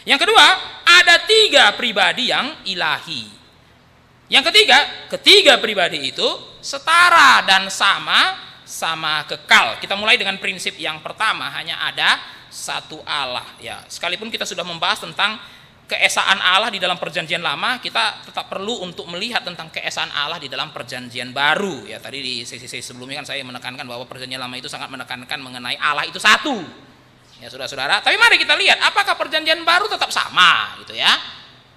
[SPEAKER 1] Yang kedua, ada 3 pribadi yang ilahi. Yang ketiga pribadi itu setara dan sama kekal. Kita mulai dengan prinsip yang pertama, hanya ada satu Allah. Ya, sekalipun kita sudah membahas tentang keesaan Allah di dalam Perjanjian Lama, kita tetap perlu untuk melihat tentang keesaan Allah di dalam Perjanjian Baru. Ya, tadi di sesi sebelumnya kan saya menekankan bahwa Perjanjian Lama itu sangat menekankan mengenai Allah itu satu. Ya, saudara-saudara. Tapi mari kita lihat apakah Perjanjian Baru tetap sama, gitu ya.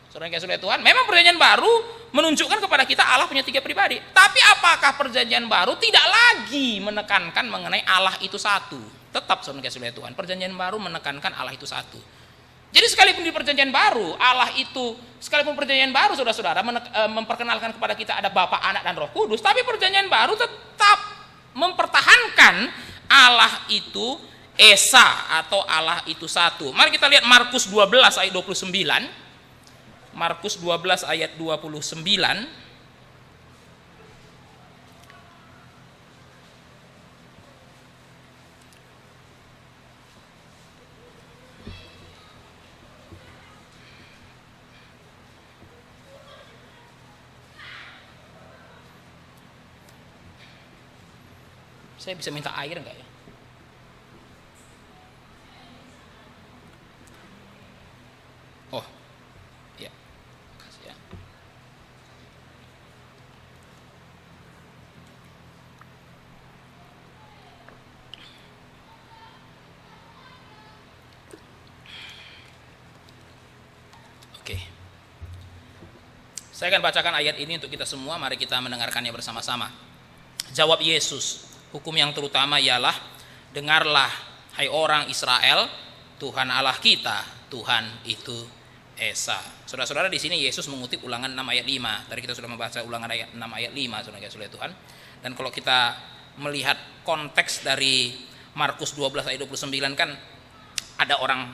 [SPEAKER 1] Saudara-saudara Tuhan, memang Perjanjian Baru menunjukkan kepada kita Allah punya 3 pribadi. Tapi apakah Perjanjian Baru tidak lagi menekankan mengenai Allah itu satu? Tetap saudara-saudara Tuhan, Perjanjian Baru menekankan Allah itu satu. Jadi sekalipun di Perjanjian Baru Allah itu, sekalipun Perjanjian Baru saudara-saudara memperkenalkan kepada kita ada Bapa, Anak dan Roh Kudus, tapi Perjanjian Baru tetap mempertahankan Allah itu Esa atau Allah itu satu. Mari kita lihat Markus 12 ayat 29. Markus 12 ayat 29. Saya bisa minta air enggak ya? Oh, ya, kasih ya. Oke. Saya akan bacakan ayat ini untuk kita semua. Mari kita mendengarkannya bersama-sama. Jawab Yesus, hukum yang terutama ialah, dengarlah hai orang Israel, Tuhan Allah kita, Tuhan itu Esa. Saudara-saudara, di sini Yesus mengutip Ulangan 6 ayat 5. Tadi kita sudah membaca Ulangan 6 ayat 5, saudara-saudara Tuhan. Dan kalau kita melihat konteks dari Markus 12 ayat 29, kan ada orang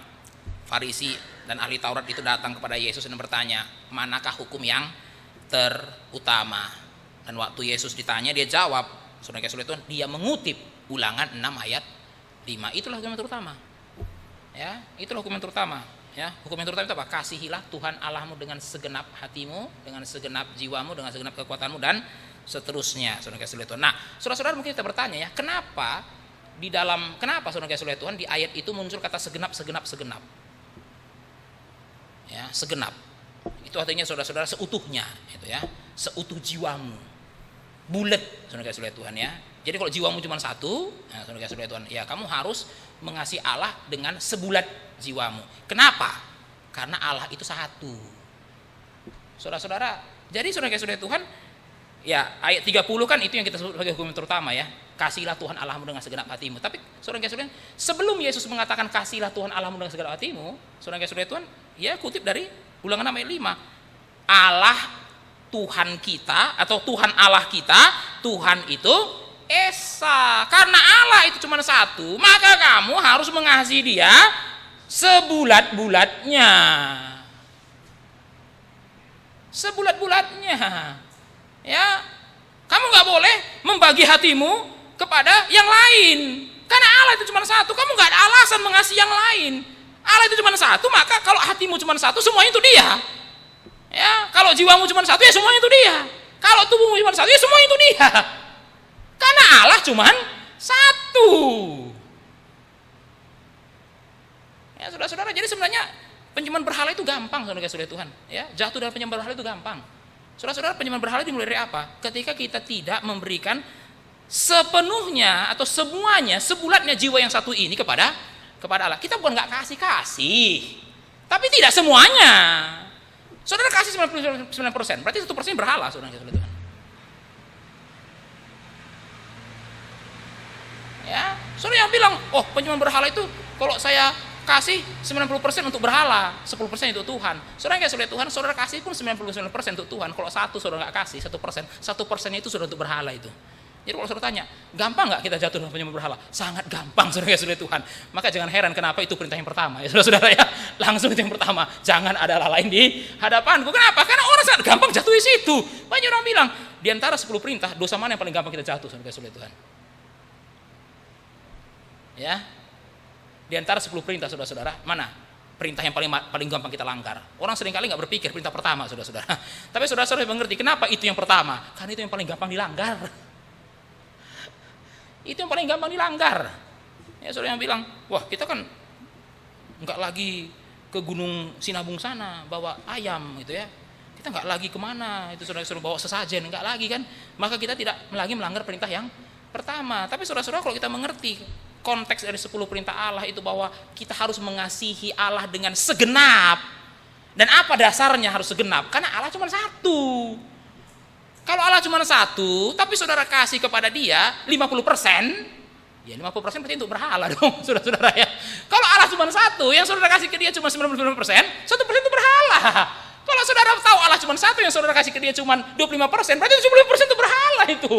[SPEAKER 1] Farisi dan ahli Taurat itu datang kepada Yesus dan bertanya, manakah hukum yang terutama? Dan waktu Yesus ditanya, dia jawab, saudara-saudara Tuhan, dia mengutip Ulangan 6 ayat 5. Itulah hukum yang terutama. Ya, itulah hukum yang terutama. Ya, hukum yang terutama itu apa? Kasihilah Tuhan Allahmu dengan segenap hatimu, dengan segenap jiwamu, dengan segenap kekuatanmu, dan seterusnya, saudara-saudara Tuhan. Nah, saudara-saudara, mungkin kita bertanya ya, kenapa saudara-saudara Tuhan di ayat itu muncul kata segenap? Ya, segenap. Itu artinya saudara-saudara seutuhnya, itu ya, seutuh jiwamu. Bulat, saudara-saudara Tuhan ya. Jadi kalau jiwamu cuma satu, nah, saudara-saudara Tuhan, ya kamu harus mengasihi Allah dengan sebulat jiwamu. Kenapa? Karena Allah itu satu. Saudara-saudara, jadi saudara-saudara Tuhan, ya ayat 30 kan itu yang kita sebut sebagai hukum terutama ya. Kasihilah Tuhan Allahmu dengan segenap hatimu. Tapi saudara-saudara, sebelum Yesus mengatakan kasihilah Tuhan Allahmu dengan segenap hatimu, saudara-saudara Tuhan, ya kutip dari Ulangan 6 ayat 5. Allah Tuhan kita atau Tuhan Allah kita, Tuhan itu Esa. Karena Allah itu cuma satu, maka kamu harus mengasihi dia sebulat-bulatnya. Sebulat-bulatnya. Ya, kamu nggak boleh membagi hatimu kepada yang lain. Karena Allah itu cuma satu, kamu nggak ada alasan mengasihi yang lain. Allah itu cuma satu, maka kalau hatimu cuma satu, semuanya itu dia. Ya, kalau jiwamu cuma satu, ya semuanya itu dia. Kalau tubuhmu cuma satu, ya semuanya itu dia. Karena Allah cuma satu. Ya, saudara-saudara, jadi sebenarnya penyembahan berhala itu gampang, saudara-saudara Tuhan. Ya, jatuh dalam penyembahan berhala itu gampang. Saudara-saudara, penyembahan berhala dimulai dari apa? Ketika kita tidak memberikan sepenuhnya atau semuanya, sebulatnya jiwa yang satu ini kepada Allah. Kita bukan nggak kasih, tapi tidak semuanya. Saudara kasih 99%, berarti 1% berhala, saudara-saudara Tuhan. Ya, saudara yang bilang, oh penyembahan berhala itu kalau saya kasih 90% untuk berhala, 10% itu Tuhan. Saudara yang kasih Tuhan, saudara kasih pun 99% untuk Tuhan. Kalau satu saudara nggak kasih 1% itu sudah untuk berhala itu. Jadi kalau saudara tanya, gampang nggak kita jatuh dalam penyembah berhala? Sangat gampang, saudara Tuhan. Maka jangan heran kenapa itu perintah yang pertama, ya saudara ya. Langsung itu yang pertama, jangan ada Allah lain di hadapanku. Kenapa? Karena orang sangat gampang jatuh di situ. Banyak orang bilang, di antara 10 perintah, dosa mana yang paling gampang kita jatuh, saudara Tuhan? Ya, di antara 10 perintah, saudara-saudara, mana perintah yang paling gampang kita langgar? Orang seringkali nggak berpikir perintah pertama, saudara-saudara. Tapi saudara-saudara mengerti kenapa itu yang pertama? Karena itu yang paling gampang dilanggar. Itu yang paling gampang dilanggar. Ya, saudara yang bilang, wah kita kan nggak lagi ke Gunung Sinabung sana bawa ayam gitu ya. Kita nggak lagi kemana itu saudara-saudara bawa sesajen, nggak lagi kan? Maka kita tidak lagi melanggar perintah yang pertama. Tapi saudara-saudara kalau kita mengerti konteks dari 10 perintah Allah itu bahwa kita harus mengasihi Allah dengan segenap. Dan apa dasarnya harus segenap? Karena Allah cuma satu. Kalau Allah cuma satu, tapi saudara kasih kepada dia 50%, ya 50% berarti untuk berhala dong, saudara-saudara ya. Kalau Allah cuma satu, yang saudara kasih ke dia cuma 99%, 1% itu berhala. Kalau saudara tahu Allah cuma satu, yang saudara kasih ke dia cuma 25%, berarti 75% itu berhala itu.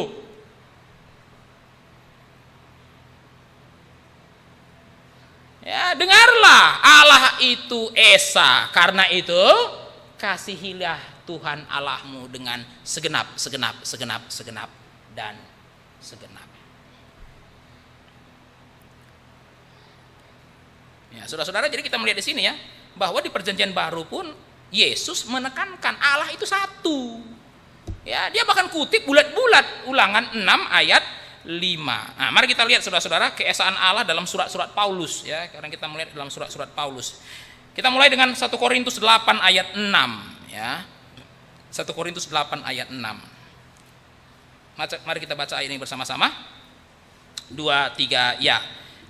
[SPEAKER 1] Allah itu esa. Karena itu kasihilah Tuhan Allahmu dengan segenap dan segenap. Ya, saudara-saudara, jadi kita melihat di sini ya, bahwa di Perjanjian Baru pun Yesus menekankan Allah itu satu. Ya, dia bahkan kutip bulat-bulat Ulangan 6 ayat 5. Nah, mari kita lihat saudara-saudara keesaan Allah dalam surat-surat Paulus ya. Sekarang kita melihat dalam surat-surat Paulus. Kita mulai dengan 1 Korintus 8 ayat 6 ya. 1 Korintus 8 ayat 6. Mari kita baca ayat ini bersama-sama. 2, 3 ya.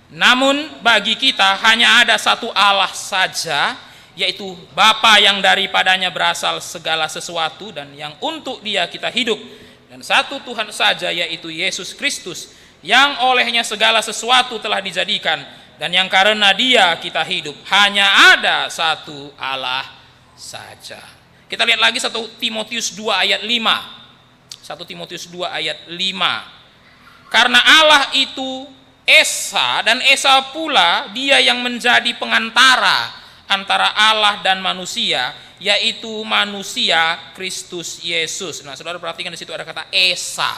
[SPEAKER 1] Namun bagi kita hanya ada satu Allah saja, yaitu Bapa yang daripadanya berasal segala sesuatu dan yang untuk Dia kita hidup, dan satu Tuhan saja, yaitu Yesus Kristus, yang olehnya segala sesuatu telah dijadikan dan yang karena Dia kita hidup. Hanya ada satu Allah saja. Kita lihat lagi 1 Timotius 2 ayat 5. 1 Timotius 2 ayat 5. Karena Allah itu esa, dan esa pula Dia yang menjadi pengantara antara Allah dan manusia, yaitu manusia Kristus Yesus. Nah, saudara perhatikan di situ ada kata esa.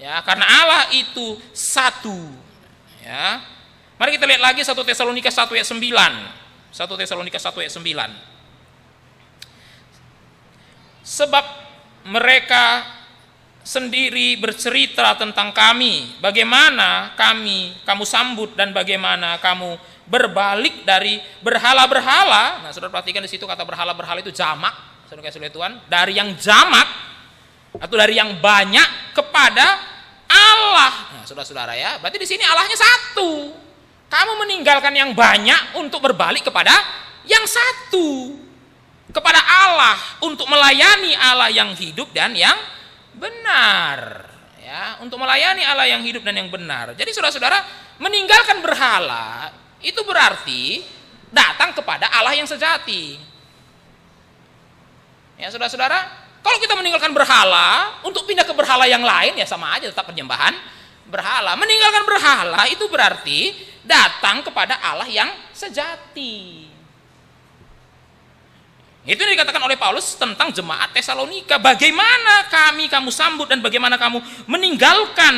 [SPEAKER 1] Ya, karena Allah itu satu. Ya. Mari kita lihat lagi 1 Tesalonika 1 ayat 9. 1 Tesalonika 1 ayat 9. Sebab mereka sendiri bercerita tentang kami, bagaimana kamu sambut dan bagaimana kamu berbalik dari berhala-berhala. Nah, saudara perhatikan di situ kata berhala-berhala itu jamak, saudara kasih lihat Tuhan, dari yang jamak atau dari yang banyak kepada Allah. Nah, saudara-saudara ya, berarti di sini Allahnya satu. Kamu meninggalkan yang banyak untuk berbalik kepada yang satu, kepada Allah, untuk melayani Allah yang hidup dan yang benar. Ya, untuk melayani Allah yang hidup dan yang benar. Jadi saudara-saudara, meninggalkan berhala itu berarti datang kepada Allah yang sejati. Ya, saudara-saudara, kalau kita meninggalkan berhala untuk pindah ke berhala yang lain, ya sama aja, tetap penyembahan berhala. Meninggalkan berhala itu berarti datang kepada Allah yang sejati. Itu yang dikatakan oleh Paulus tentang jemaat Tesalonika. Bagaimana kamu sambut dan bagaimana kamu meninggalkan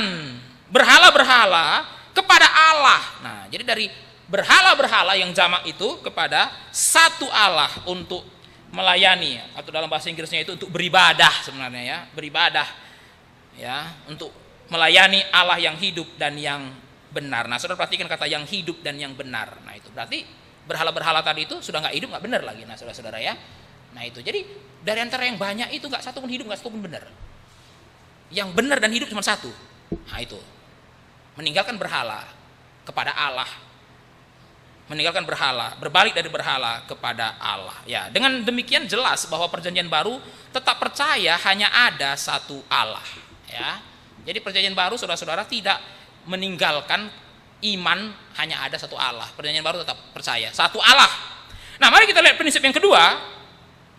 [SPEAKER 1] berhala-berhala kepada Allah. Nah, jadi dari berhala-berhala yang jamak itu kepada satu Allah untuk melayani, atau dalam bahasa Inggrisnya itu untuk beribadah sebenarnya ya, beribadah ya, untuk melayani Allah yang hidup dan yang benar. Nah, saudara perhatikan kata yang hidup dan yang benar. Nah, itu berarti berhala-berhala tadi itu sudah nggak hidup, nggak benar lagi. Nah, saudara-saudara ya, nah itu jadi dari antara yang banyak itu nggak satu pun hidup, nggak satu pun benar. Yang benar dan hidup cuma satu. Nah, itu meninggalkan berhala kepada Allah, meninggalkan berhala, berbalik dari berhala kepada Allah. Ya, dengan demikian jelas bahwa Perjanjian Baru tetap percaya hanya ada satu Allah. Ya, jadi Perjanjian Baru saudara-saudara tidak meninggalkan iman hanya ada satu Allah. Perjanjian Baru tetap percaya satu Allah. Nah, mari kita lihat prinsip yang kedua.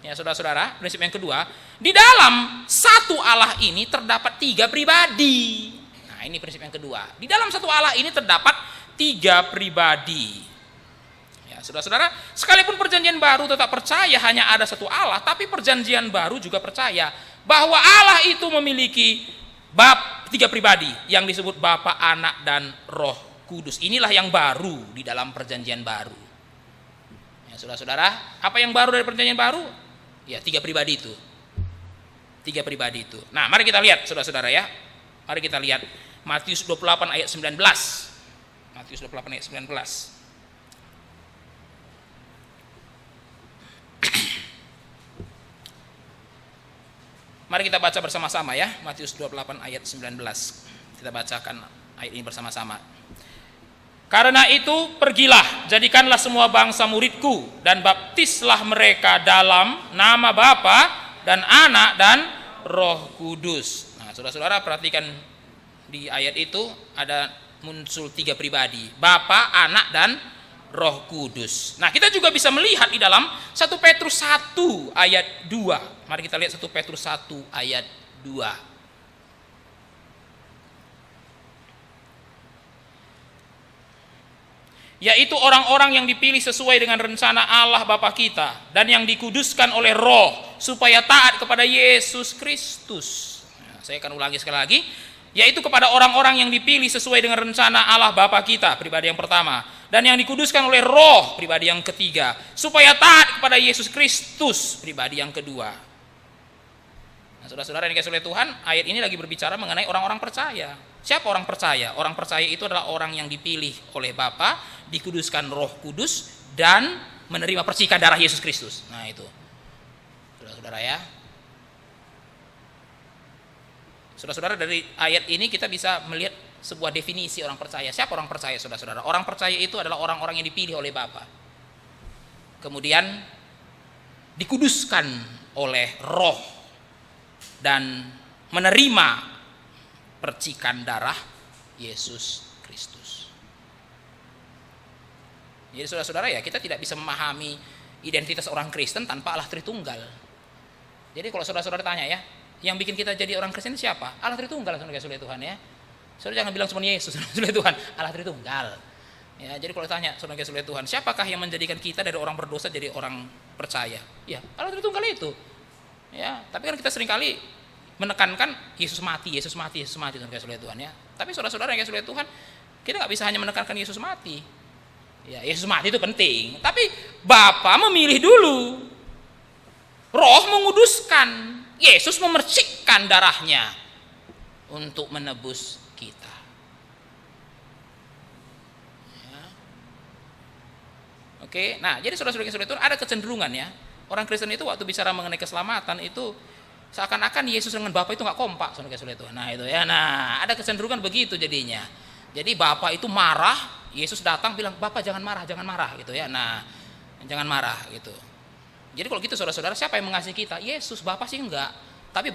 [SPEAKER 1] Ya, saudara-saudara, prinsip yang kedua, di dalam satu Allah ini terdapat tiga pribadi. Nah, ini prinsip yang kedua. Di dalam satu Allah ini terdapat tiga pribadi. Ya, saudara-saudara, sekalipun Perjanjian Baru tetap percaya hanya ada satu Allah, tapi Perjanjian Baru juga percaya bahwa Allah itu memiliki tiga pribadi yang disebut Bapa, Anak, dan Roh Kudus. Inilah yang baru di dalam Perjanjian Baru. Ya, saudara-saudara, apa yang baru dari Perjanjian Baru? Ya, tiga pribadi itu. Tiga pribadi itu. Nah, mari kita lihat saudara-saudara ya. Mari kita lihat Matius 28 ayat 19. Matius 28 ayat 19. Mari kita baca bersama-sama ya, Matius 28 ayat 19. Kita bacakan ayat ini bersama-sama. Karena itu pergilah, jadikanlah semua bangsa muridku dan baptislah mereka dalam nama Bapa dan Anak dan Roh Kudus. Nah, saudara-saudara perhatikan di ayat itu ada muncul tiga pribadi, Bapa, Anak, dan Roh Kudus. Nah, kita juga bisa melihat di dalam 1 Petrus 1 ayat 2. Mari kita lihat 1 Petrus 1 ayat 2. yaitu orang-orang yang dipilih sesuai dengan rencana Allah Bapa kita dan yang dikuduskan oleh Roh supaya taat kepada Yesus Kristus. Nah, saya akan ulangi sekali lagi, yaitu kepada orang-orang yang dipilih sesuai dengan rencana Allah Bapa kita, pribadi yang pertama, dan yang dikuduskan oleh Roh, pribadi yang ketiga, supaya taat kepada Yesus Kristus, pribadi yang kedua. Nah, saudara-saudara yang dikasihi oleh Tuhan, ayat ini lagi berbicara mengenai orang-orang percaya. Siapa orang percaya? Orang percaya itu adalah orang yang dipilih oleh Bapa, dikuduskan Roh Kudus, dan menerima percikan darah Yesus Kristus. Nah itu, saudara-saudara ya. Saudara-saudara, dari ayat ini kita bisa melihat sebuah definisi orang percaya. Siapa orang percaya, saudara-saudara? Orang percaya itu adalah orang-orang yang dipilih oleh Bapa, kemudian dikuduskan oleh Roh dan menerima percikan darah Yesus Kristus. Jadi saudara-saudara ya, kita tidak bisa memahami identitas orang Kristen tanpa Allah Tritunggal. Jadi kalau saudara-saudara tanya ya, yang bikin kita jadi orang Kristen siapa? Allah Tritunggal, saudara oleh Tuhan ya. Saudara jangan bilang cuma Yesus, oleh Tuhan, Allah Tritunggal. Ya, jadi kalau tanya saudara oleh Tuhan, siapakah yang menjadikan kita dari orang berdosa jadi orang percaya? Ya, Allah Tritunggal itu. Ya, tapi kan kita seringkali menekankan Yesus mati, saudara oleh Tuhan ya. Tapi saudara-saudara yang oleh Tuhan, kita nggak bisa hanya menekankan Yesus mati. Ya, Yesus mati itu penting, tapi Bapa memilih dulu. Roh menguduskan, Yesus memercikkan darahnya untuk menebus kita. Ya. Oke, nah jadi saudara-saudara itu ada kecenderungan ya. Orang Kristen itu waktu bicara mengenai keselamatan itu seakan-akan Yesus dengan Bapa itu nggak kompak, saudara-saudara itu. Nah itu ya, nah ada kecenderungan begitu jadinya. Jadi Bapa itu marah, Yesus datang bilang, Bapa jangan marah gitu ya. Nah, jangan marah gitu. Jadi kalau gitu saudara-saudara, siapa yang mengasihi kita? Yesus, Bapa sih enggak. Tapi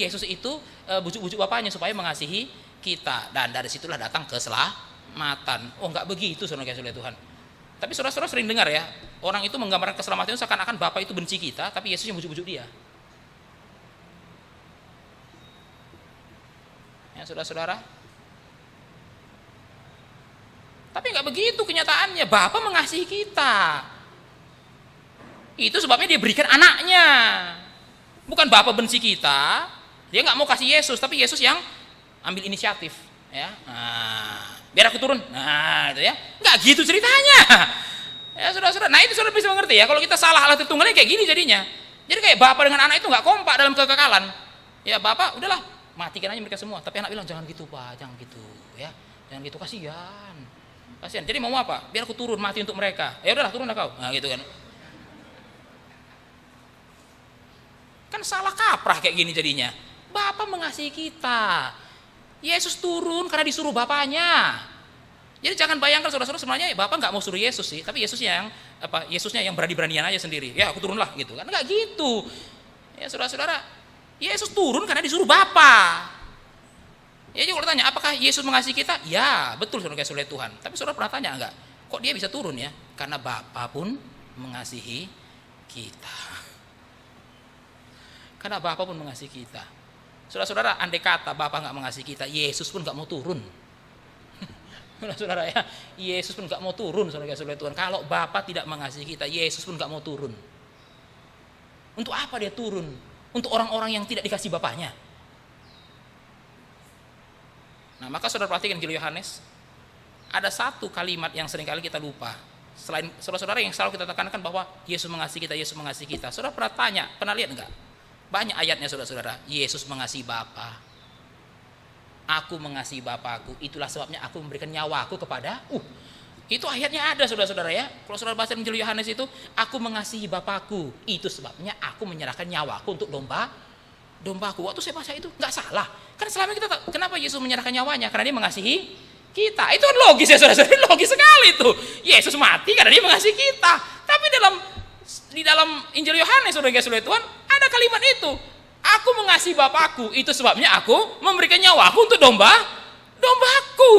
[SPEAKER 1] Yesus itu bujuk-bujuk Bapaknya supaya mengasihi kita, dan dari situlah datang keselamatan. Oh, enggak begitu saudara-saudara Tuhan. Tapi saudara-saudara sering dengar ya, orang itu menggambarkan keselamatan itu seakan-akan Bapa itu benci kita, tapi Yesus yang bujuk-bujuk dia. Ya, saudara-saudara. Tapi enggak begitu kenyataannya. Bapa mengasihi kita. Itu sebabnya dia berikan anaknya. Bukan Bapa benci kita, dia nggak mau kasih Yesus, tapi Yesus yang ambil inisiatif, ya. Nah, biar aku turun. Nah, itu ya. Nggak gitu ceritanya. Ya, saudara-saudara. Nah, itu saudara bisa mengerti ya. Kalau kita salah Allah Tritunggalnya kayak gini jadinya. Jadi kayak Bapa dengan anak itu nggak kompak dalam kekekalan. Ya, Bapa udahlah, matikan aja mereka semua. Tapi anak bilang jangan gitu, Pak, jangan gitu, ya. Jangan gitu, kasihan. Kasihan. Jadi mau apa? Biar aku turun mati untuk mereka. Ya udahlah, turunlah kau. Nah, gitu kan. Kan salah kaprah kayak gini jadinya. Bapa mengasihi kita. Yesus turun karena disuruh Bapaknya. Jadi jangan bayangkan saudara-saudara, sebenarnya Bapa nggak mau suruh Yesus sih, tapi Yesusnya yang berani-beranian aja sendiri. Ya aku turunlah gitu kan, nggak gitu. Ya saudara-saudara, Yesus turun karena disuruh Bapa. Ya jadi kalau tanya apakah Yesus mengasihi kita? Ya betul saudara oleh Tuhan. Tapi saudara pernah tanya enggak? Kok dia bisa turun ya? Karena Bapa pun mengasihi kita. Karena Bapa pun mengasihi kita. Saudara-saudara, andai kata Bapa nggak mengasihi kita, Yesus pun nggak mau turun. Saudara ya, Yesus pun nggak mau turun, saudara-saudara Tuhan. Kalau Bapa tidak mengasihi kita, Yesus pun nggak mau turun. Untuk apa dia turun? Untuk orang-orang yang tidak dikasih Bapaknya. Nah, maka saudara perhatikan Injil Yohanes, ada satu kalimat yang seringkali kita lupa. Selain saudara-saudara yang selalu kita tekankan bahwa Yesus mengasihi kita, Yesus mengasihi kita. Saudara pernah lihat enggak? Banyak ayatnya saudara-saudara, Yesus mengasihi Bapa. Aku mengasihi Bapakku, itulah sebabnya aku memberikan nyawaku kepada. Itu ayatnya ada saudara-saudara ya. Kalau saudara baca Injil Yohanes itu, aku mengasihi Bapakku, itu sebabnya aku menyerahkan nyawaku untuk dombaku. Waktu saya baca itu nggak salah. Kan selama kita tahu kenapa Yesus menyerahkan nyawanya, karena dia mengasihi kita. Itu kan logis ya saudara-saudara, logis sekali itu. Yesus mati karena dia mengasihi kita. Tapi di dalam Injil Yohanes saudara-saudara Tuhan ada kalimat itu, aku mengasihi Bapakku, itu sebabnya aku memberikan nyawaku untuk dombaku.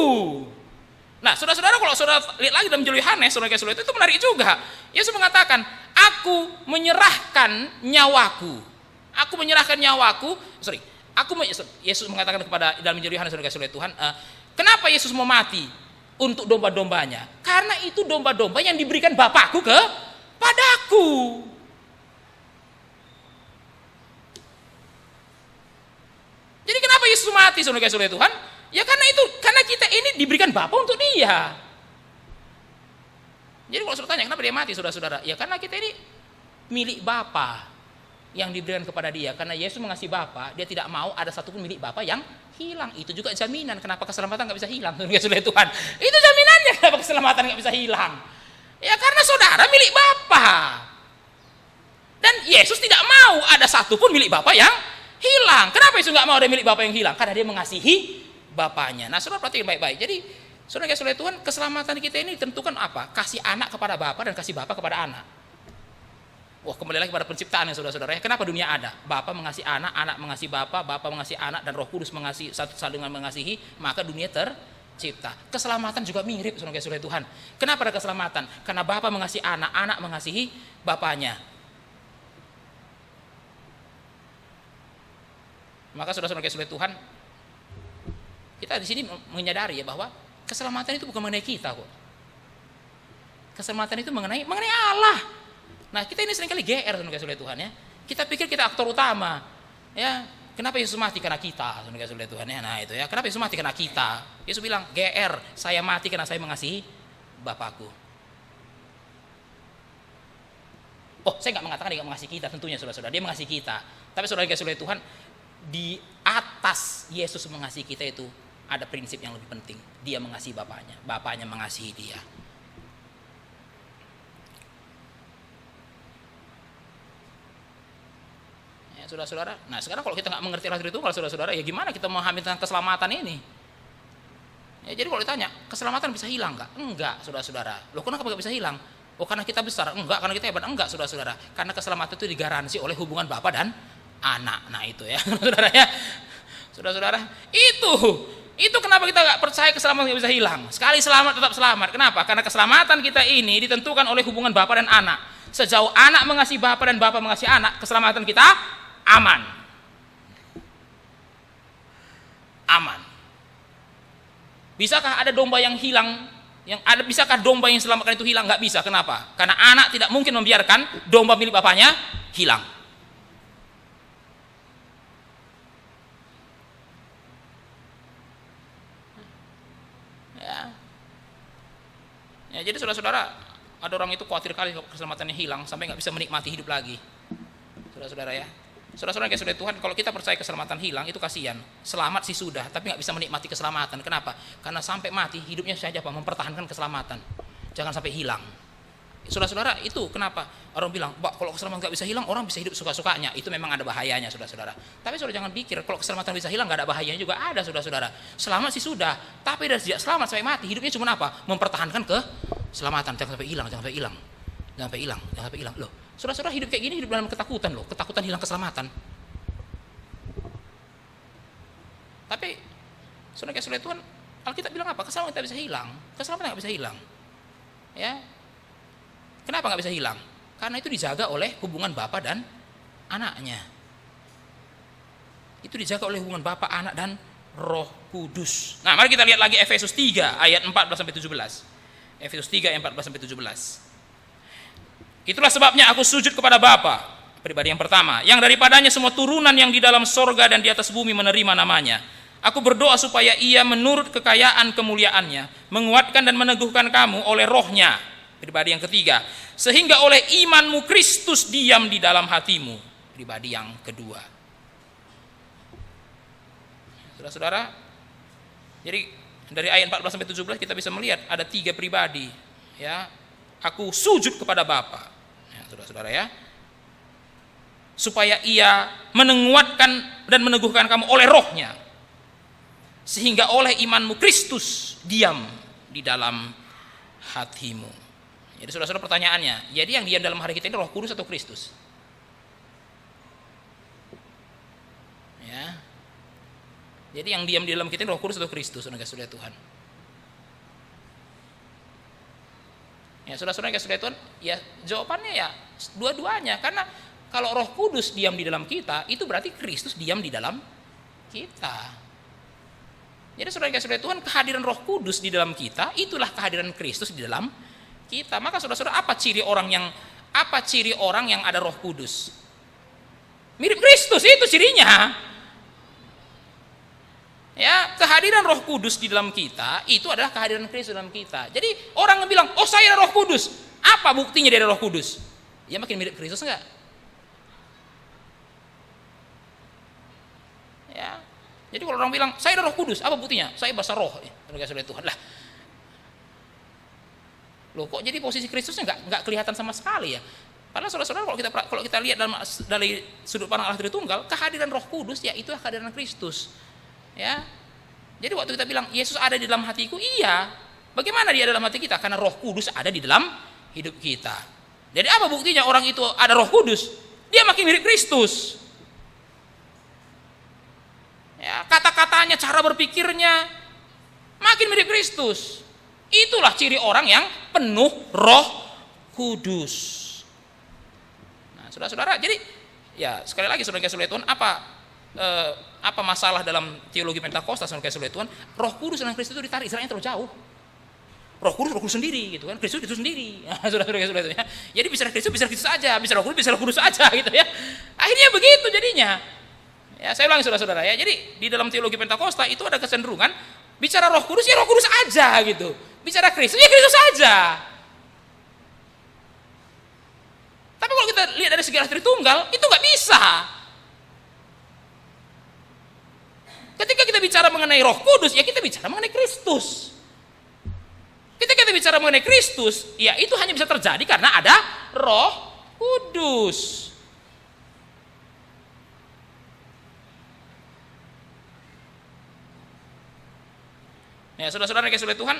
[SPEAKER 1] Nah saudara-saudara, kalau saudara lihat lagi dalam Injil Yohanes saudara-saudara itu menarik juga. Yesus mengatakan, aku menyerahkan nyawaku. Yesus mengatakan kepada dalam Injil Yohanes saudara-saudara Tuhan, kenapa Yesus mau mati? untuk domba-dombanya. Karena itu domba-domba yang diberikan Bapakku kepadaku. Jadi kenapa Yesus mati, saudara-saudara Tuhan? Ya karena kita ini diberikan Bapa untuk dia. Jadi kalau saudara tanya kenapa dia mati, saudara-saudara? Ya karena kita ini milik Bapa yang diberikan kepada dia. Karena Yesus mengasihi Bapa, dia tidak mau ada satupun milik Bapa yang hilang. Itu juga jaminan kenapa keselamatan nggak bisa hilang, saudara-saudara Tuhan. Itu jaminannya kenapa keselamatan nggak bisa hilang. Ya karena saudara milik Bapa. Dan Yesus tidak mau ada satupun milik Bapa yang hilang. Kenapa Yesus nggak mau ada milik Bapa yang hilang? Karena dia mengasihi Bapaknya. Nah, saudara perhatikan baik-baik. Jadi, saudara Tuhan, keselamatan kita ini ditentukan apa? Kasih anak kepada Bapa dan kasih Bapa kepada anak. Wah, kembali lagi pada penciptaan ya saudara-saudara. Kenapa dunia ada? Bapa mengasihi anak, anak mengasihi Bapa, Bapa mengasihi anak, dan Roh Kudus mengasihi saling mengasihi, maka dunia tercipta. Keselamatan juga mirip saudara Tuhan. Kenapa ada keselamatan? Karena Bapa mengasihi anak, anak mengasihi Bapaknya. Maka saudara-saudara Tuhan, kita di sini menyadari ya bahwa keselamatan itu bukan mengenai kita kok. Keselamatan itu mengenai Allah. Nah, kita ini seringkali GR saudara Tuhan ya. Kita pikir kita aktor utama. Ya, kenapa Yesus mati? Karena kita, saudara Tuhan ya. Nah, itu ya. Kenapa Yesus mati? Karena kita. Yesus bilang, GR, saya mati karena saya mengasihi Bapakku. Oh, saya nggak mengatakan dia nggak mengasihi kita, tentunya saudara-saudara. Dia mengasihi kita. Tapi saudara Tuhan, di atas Yesus mengasihi kita itu ada prinsip yang lebih penting. Dia mengasihi Bapaknya, Bapaknya mengasihi dia. Ya, saudara-saudara. Nah, sekarang kalau kita nggak mengerti Allah Tritunggal, saudara-saudara, ya gimana kita memahami tentang keselamatan ini? Ya, jadi kalau ditanya, keselamatan bisa hilang nggak? Enggak, saudara-saudara. Loh, kenapa nggak bisa hilang? Oh, karena kita besar? Enggak, karena kita hebat? Enggak, saudara-saudara. Karena keselamatan itu digaransi oleh hubungan Bapa dan anak. Nah, itu ya, saudara ya. Saudara-saudara, itu kenapa kita nggak percaya keselamatan nggak bisa hilang. Sekali selamat tetap selamat. Kenapa? Karena keselamatan kita ini ditentukan oleh hubungan Bapa dan anak. Sejauh anak mengasihi Bapa dan Bapa mengasihi anak, keselamatan kita aman. Aman. Bisakah ada domba yang hilang? Bisakah domba yang selamatkan itu hilang? Nggak bisa. Kenapa? Karena anak tidak mungkin membiarkan domba milik bapaknya hilang. Ya, jadi saudara-saudara, ada orang itu khawatir kali keselamatannya hilang sampai nggak bisa menikmati hidup lagi. Saudara-saudara ya. Saudara-saudara kayak saudara Tuhan, kalau kita percaya keselamatan hilang itu kasihan. Selamat sih sudah, tapi nggak bisa menikmati keselamatan. Kenapa? Karena sampai mati hidupnya saja mempertahankan keselamatan. Jangan sampai hilang. Saudara-saudara, itu kenapa orang bilang, Pak, kalau keselamatan nggak bisa hilang, orang bisa hidup suka-sukanya. Itu memang ada bahayanya, saudara-saudara. Tapi saudara jangan pikir kalau keselamatan bisa hilang nggak ada bahayanya juga. Ada, saudara-saudara. Selamat sih sudah, tapi dari sejak selamat sampai mati hidupnya cuma apa? Mempertahankan keselamatan. Jangan sampai hilang, jangan sampai hilang, jangan sampai hilang, jangan sampai hilang. Loh, saudara-saudara hidup kayak gini hidup dalam ketakutan loh, ketakutan hilang keselamatan. Tapi saudara Tuhan, Alkitab bilang apa? Keselamatan tidak bisa hilang, keselamatan nggak bisa hilang. Ya. Kenapa nggak bisa hilang? Karena itu dijaga oleh hubungan Bapa dan anaknya. Itu dijaga oleh hubungan Bapa, anak, dan Roh Kudus. Nah, mari kita lihat lagi Efesus 3 ayat 14-17. Efesus 3 ayat 14-17. Itulah sebabnya aku sujud kepada Bapa, pribadi yang pertama, yang daripadanya semua turunan yang di dalam sorga dan di atas bumi menerima namanya. Aku berdoa supaya ia menurut kekayaan kemuliaannya menguatkan dan meneguhkan kamu oleh rohnya, pribadi yang ketiga, sehingga oleh imanmu Kristus diam di dalam hatimu, pribadi yang kedua. Saudara-saudara, jadi dari ayat 14-17 kita bisa melihat ada 3 pribadi. Ya, aku sujud kepada Bapa, ya, saudara-saudara ya, supaya ia menguatkan dan meneguhkan kamu oleh rohnya, sehingga oleh imanmu Kristus diam di dalam hatimu. Jadi saudara-saudara pertanyaannya, jadi yang diam dalam hati kita ini Roh Kudus atau Kristus? Ya. Jadi yang diam di dalam kita ini Roh Kudus atau Kristus, saudara-saudara Tuhan? Ya, saudara-saudara Tuhan, ya jawabannya ya dua-duanya. Karena kalau Roh Kudus diam di dalam kita, itu berarti Kristus diam di dalam kita. Jadi saudara-saudara Tuhan, kehadiran Roh Kudus di dalam kita itulah kehadiran Kristus di dalam kita. Maka saudara-saudara, apa ciri orang yang ada Roh Kudus? Mirip Kristus, itu cirinya. Ya, kehadiran Roh Kudus di dalam kita itu adalah kehadiran Kristus dalam kita. Jadi orang yang bilang, "Oh, saya ada Roh Kudus." Apa buktinya dia ada Roh Kudus? Ya makin mirip Kristus enggak? Ya. Jadi kalau orang bilang, "Saya ada Roh Kudus," apa buktinya? Saya bahasa roh, ya, saudara Tuhan. Lah. Loh, kok jadi posisi Kristusnya enggak kelihatan sama sekali ya? Padahal saudara-saudara, kalau kita lihat dari sudut pandang Allah Tritunggal, kehadiran Roh Kudus ya itulah kehadiran Kristus. Ya. Jadi waktu kita bilang Yesus ada di dalam hatiku, iya. Bagaimana dia dalam hati kita? Karena Roh Kudus ada di dalam hidup kita. Jadi apa buktinya orang itu ada Roh Kudus? Dia makin mirip Kristus. Ya, kata-katanya, cara berpikirnya makin mirip Kristus. Itulah ciri orang yang penuh Roh Kudus. Nah, saudara-saudara, jadi ya sekali lagi saudara-saudara Tuhan, apa masalah dalam teologi Pentakosta saudara-saudara Tuhan? Roh Kudus dan Kristus itu ditarik jaraknya terlalu jauh. Roh Kudus sendiri gitu kan, Kristus itu sendiri. Nah, saudara-saudara ya. Jadi bisa Kristus aja, bisa Roh Kudus aja gitu ya. Akhirnya begitu jadinya. Ya, saya ulangi saudara-saudara ya. Jadi di dalam teologi Pentakosta itu ada kecenderungan bicara Roh Kudus ya Roh Kudus aja gitu. Bicara Kristus ya Kristus aja. Tapi kalau kita lihat dari segi Allah Tritunggal itu nggak bisa. Ketika kita bicara mengenai Roh Kudus ya kita bicara mengenai Kristus. Ketika kita bicara mengenai Kristus ya itu hanya bisa terjadi karena ada Roh Kudus. Ya, saudara-saudara yang kasih Tuhan,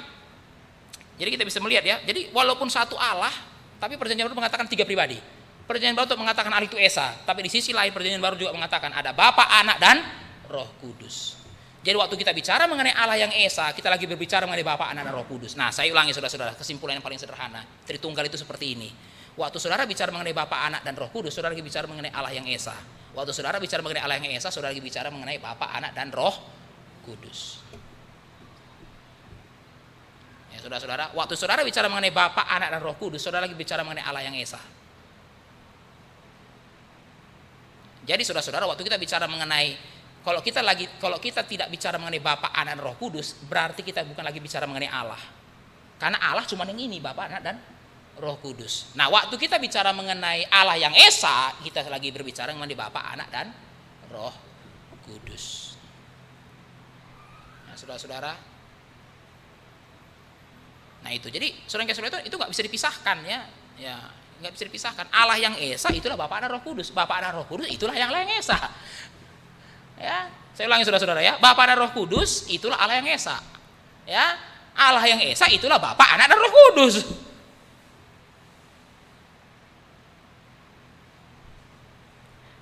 [SPEAKER 1] jadi kita bisa melihat ya. Jadi walaupun satu Allah, tapi perjanjian baru mengatakan 3 pribadi. Perjanjian baru mengatakan Allah itu Esa, tapi di sisi lain perjanjian baru juga mengatakan ada Bapa, Anak, dan Roh Kudus. Jadi waktu kita bicara mengenai Allah yang Esa, kita lagi berbicara mengenai Bapa, Anak, dan Roh Kudus. Nah, saya ulangi saudara-saudara, kesimpulan yang paling sederhana. Tritunggal itu seperti ini. Waktu saudara bicara mengenai Bapa, Anak, dan Roh Kudus, saudara lagi bicara mengenai Allah yang Esa. Waktu saudara bicara mengenai Allah yang Esa, saudara lagi bicara mengenai Bapa, Anak, dan Roh Kudus. Saudara-saudara, waktu saudara bicara mengenai Bapa, Anak, dan Roh Kudus, saudara lagi bicara mengenai Allah yang Esa. Jadi saudara-saudara, waktu kita bicara mengenai kalau kita tidak bicara mengenai Bapa, Anak, dan Roh Kudus, berarti kita bukan lagi bicara mengenai Allah. Karena Allah cuma yang ini, Bapa, Anak, dan Roh Kudus. Nah, waktu kita bicara mengenai Allah yang Esa, kita lagi berbicara mengenai Bapa, Anak, dan Roh Kudus. Nah, saudara-saudara, nah itu, jadi saudara-saudara itu nggak bisa dipisahkan ya, nggak bisa dipisahkan. Allah yang Esa itulah Bapa, Anak, Roh Kudus. Bapa, Anak, Roh Kudus itulah yang Esa. Ya, saya ulangi saudara-saudara ya, Bapa, Anak, Roh Kudus itulah Allah yang Esa. Ya, Allah yang Esa itulah Bapa, Anak, dan Roh Kudus.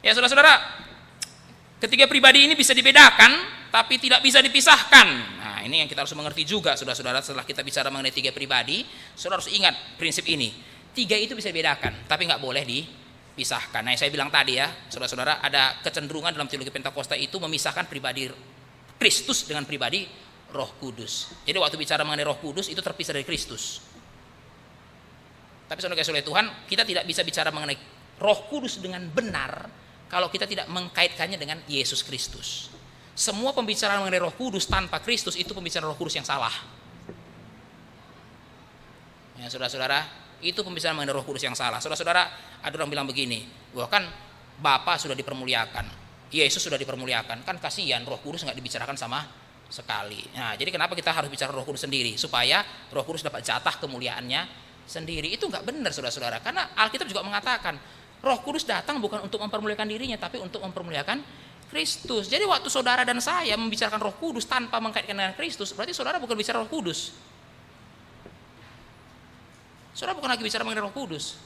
[SPEAKER 1] Ya saudara-saudara, ketiga pribadi ini bisa dibedakan, tapi tidak bisa dipisahkan. Ini yang kita harus mengerti juga, saudara-saudara. Setelah kita bicara mengenai 3 pribadi, saudara harus ingat prinsip ini. 3 itu bisa dibedakan, tapi nggak boleh dipisahkan. Nah, saya bilang tadi ya, saudara-saudara, ada kecenderungan dalam teologi Pentakosta itu memisahkan pribadi Kristus dengan pribadi Roh Kudus. Jadi waktu bicara mengenai Roh Kudus itu terpisah dari Kristus. Tapi saudara-saudara Tuhan, kita tidak bisa bicara mengenai Roh Kudus dengan benar kalau kita tidak mengkaitkannya dengan Yesus Kristus. Semua pembicaraan mengenai Roh Kudus tanpa Kristus itu pembicaraan Roh Kudus yang salah. Ya, saudara-saudara, itu pembicaraan mengenai Roh Kudus yang salah. Saudara-saudara, ada orang bilang begini, bahwa kan Bapa sudah dipermuliakan, Yesus sudah dipermuliakan, kan kasihan Roh Kudus nggak dibicarakan sama sekali. Nah, jadi kenapa kita harus bicara Roh Kudus sendiri? Supaya Roh Kudus dapat jatah kemuliaannya sendiri. Itu nggak benar, saudara-saudara, karena Alkitab juga mengatakan Roh Kudus datang bukan untuk mempermuliakan dirinya, tapi untuk mempermuliakan Kristus. Jadi waktu saudara dan saya membicarakan Roh Kudus tanpa mengkaitkan dengan Kristus, berarti saudara bukan bicara Roh Kudus. Saudara bukan lagi bicara mengenai Roh Kudus.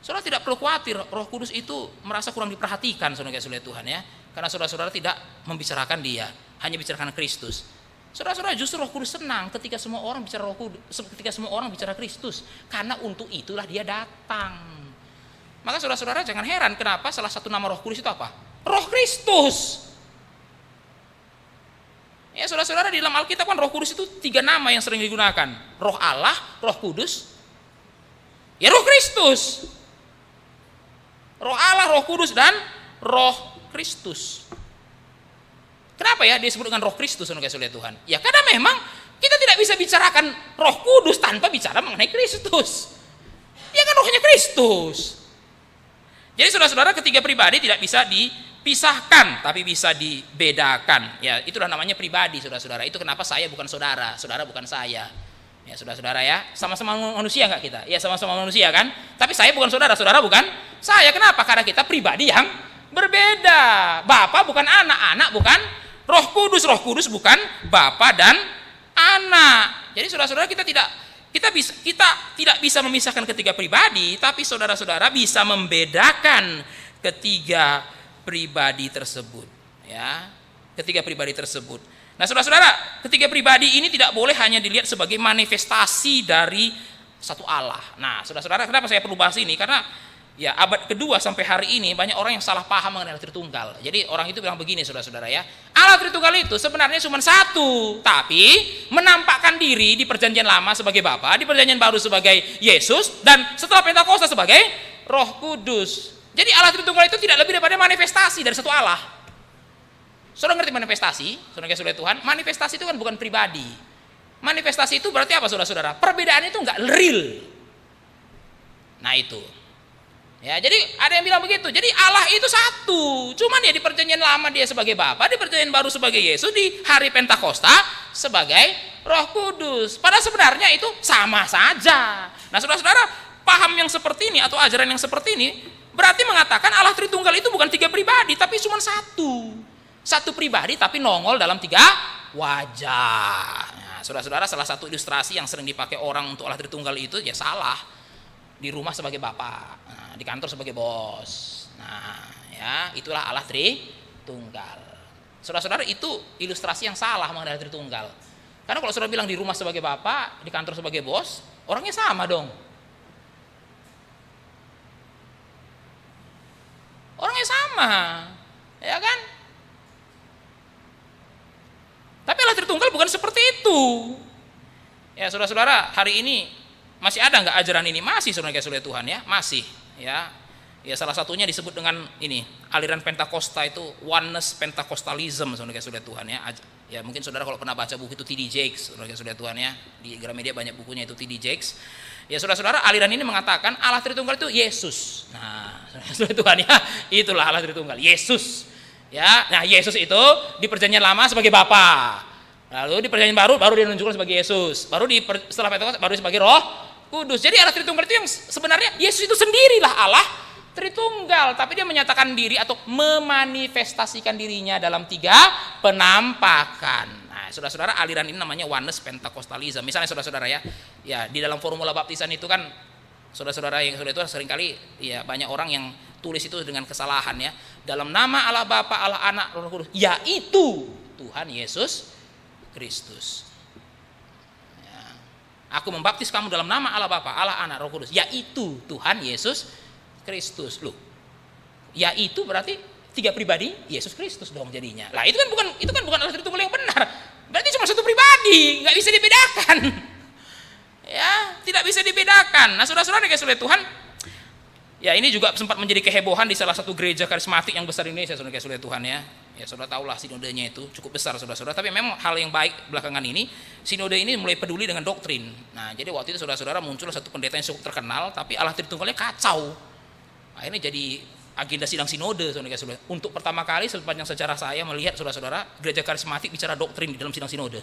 [SPEAKER 1] Saudara tidak perlu khawatir Roh Kudus itu merasa kurang diperhatikan, saudara-saudara Tuhan ya. Karena saudara-saudara tidak membicarakan Dia, hanya bicarakan Kristus. Saudara-saudara, justru Roh Kudus senang ketika semua orang bicara Roh Kudus, ketika semua orang bicara Kristus, karena untuk itulah Dia datang. Maka saudara-saudara jangan heran kenapa salah satu nama Roh Kudus itu apa? Roh Kristus. Ya saudara-saudara, di dalam Alkitab kan Roh Kudus itu 3 nama yang sering digunakan. Roh Allah, Roh Kudus, ya Roh Kristus. Roh Allah, Roh Kudus, dan Roh Kristus. Kenapa ya disebut dengan Roh Kristus, saudara kasih oleh Tuhan? Ya karena memang kita tidak bisa bicarakan Roh Kudus tanpa bicara mengenai Kristus. Ya kan rohnya Kristus. Jadi saudara-saudara, ketiga pribadi tidak bisa dipisahkan, tapi bisa dibedakan. Ya, itulah namanya pribadi, saudara-saudara. Itu kenapa saya bukan saudara, saudara bukan saya. Ya, saudara-saudara ya, sama-sama manusia nggak kita? Ya, sama-sama manusia kan? Tapi saya bukan saudara, saudara bukan saya. Kenapa? Karena kita pribadi yang berbeda. Bapa bukan anak, anak bukan Roh Kudus bukan Bapa dan anak. Jadi saudara-saudara, kita tidak bisa memisahkan ketiga pribadi, tapi saudara-saudara bisa membedakan ketiga pribadi tersebut, ya. Ketiga pribadi tersebut. Nah, saudara-saudara, ketiga pribadi ini tidak boleh hanya dilihat sebagai manifestasi dari satu Allah. Nah, saudara-saudara, kenapa saya perlu bahas ini? Karena ya abad kedua sampai hari ini banyak orang yang salah paham mengenai Allah Tritunggal. Jadi orang itu bilang begini, saudara-saudara ya, Allah Tritunggal itu sebenarnya cuma satu, tapi menampakkan diri di Perjanjian Lama sebagai Bapa, di Perjanjian Baru sebagai Yesus, dan setelah Pentakosta sebagai Roh Kudus. Jadi Allah Tritunggal itu tidak lebih daripada manifestasi dari satu Allah. Saudara ngerti manifestasi? Saudara kasih oleh Tuhan, manifestasi itu kan bukan pribadi. Manifestasi itu berarti apa, saudara-saudara? Perbedaan itu enggak real. Nah itu. Ya, jadi ada yang bilang begitu. Jadi Allah itu satu. Cuman ya di Perjanjian Lama dia sebagai Bapa, di Perjanjian Baru sebagai Yesus, di hari Pentakosta sebagai Roh Kudus. Padahal sebenarnya itu sama saja. Nah, saudara-saudara, paham yang seperti ini atau ajaran yang seperti ini berarti mengatakan Allah Tritunggal itu bukan tiga pribadi, tapi cuma satu. Satu pribadi tapi nongol dalam tiga wajah. Nah, saudara-saudara, salah satu ilustrasi yang sering dipakai orang untuk Allah Tritunggal itu ya salah. Di rumah sebagai bapak, nah, di kantor sebagai bos. Nah, ya, itulah Allah Tritunggal. Saudara-saudara, itu ilustrasi yang salah mengenai Allah Tritunggal. Karena kalau saudara bilang di rumah sebagai bapak, di kantor sebagai bos, orangnya sama dong. Orangnya sama, ya kan? Tapi Allah Tritunggal bukan seperti itu. Ya, saudara-saudara, hari ini masih ada nggak ajaran ini? Masih, saudara kasih oleh Tuhan ya, masih ya. Ya, salah satunya disebut dengan ini, aliran Pentakosta itu oneness Pentecostalism, saudara kasih oleh Tuhan ya. Ya, mungkin saudara kalau pernah baca buku itu T.D. Jakes, saudara kasih oleh Tuhan ya. Di Gramedia banyak bukunya itu T.D. Jakes. Ya, saudara-saudara, aliran ini mengatakan Allah Tritunggal itu Yesus. Nah, saudara Tuhan ya, itulah Allah Tritunggal, Yesus. Ya, nah Yesus itu di Perjanjian Lama sebagai Bapa. Lalu di Perjanjian Baru dia menunjukkan sebagai Yesus. Baru setelah Pentakosta baru sebagai Roh Kudus. Jadi Allah Tritunggal itu yang sebenarnya Yesus itu sendirilah Allah Tritunggal, tapi dia menyatakan diri atau memanifestasikan dirinya dalam tiga penampakan. Nah, saudara-saudara, aliran ini namanya oneness Pentecostalism. Misalnya saudara-saudara ya di dalam formula baptisan itu kan saudara-saudara yang sudah itu seringkali ya banyak orang yang tulis itu dengan kesalahan ya. Dalam nama Allah Bapa, Allah Anak, Roh Kudus, yaitu Tuhan Yesus Kristus. Aku membaptis kamu dalam nama Allah Bapa, Allah Anak, Roh Kudus, yaitu Tuhan Yesus Kristus. Loh, yaitu berarti tiga pribadi Yesus Kristus dong jadinya. Lah itu kan bukan Allah Tritunggal yang benar. Berarti cuma satu pribadi, nggak bisa dibedakan. Ya, tidak bisa dibedakan. Nah, saudara-saudara dikasih oleh Tuhan, ya ini juga sempat menjadi kehebohan di salah satu gereja karismatik yang besar di Indonesia, saudara dikasih oleh Tuhan ya. Ya, saudara tahulah sinodenya itu cukup besar, saudara-saudara. Tapi memang hal yang baik belakangan ini, sinode ini mulai peduli dengan doktrin. Nah, jadi waktu itu saudara-saudara muncul satu pendeta yang cukup terkenal, tapi Allah Tritunggalnya kacau. Akhirnya jadi agenda sidang sinode, saudara-saudara. Untuk pertama kali sepanjang sejarah saya melihat saudara-saudara gereja karismatik bicara doktrin di dalam sidang sinode.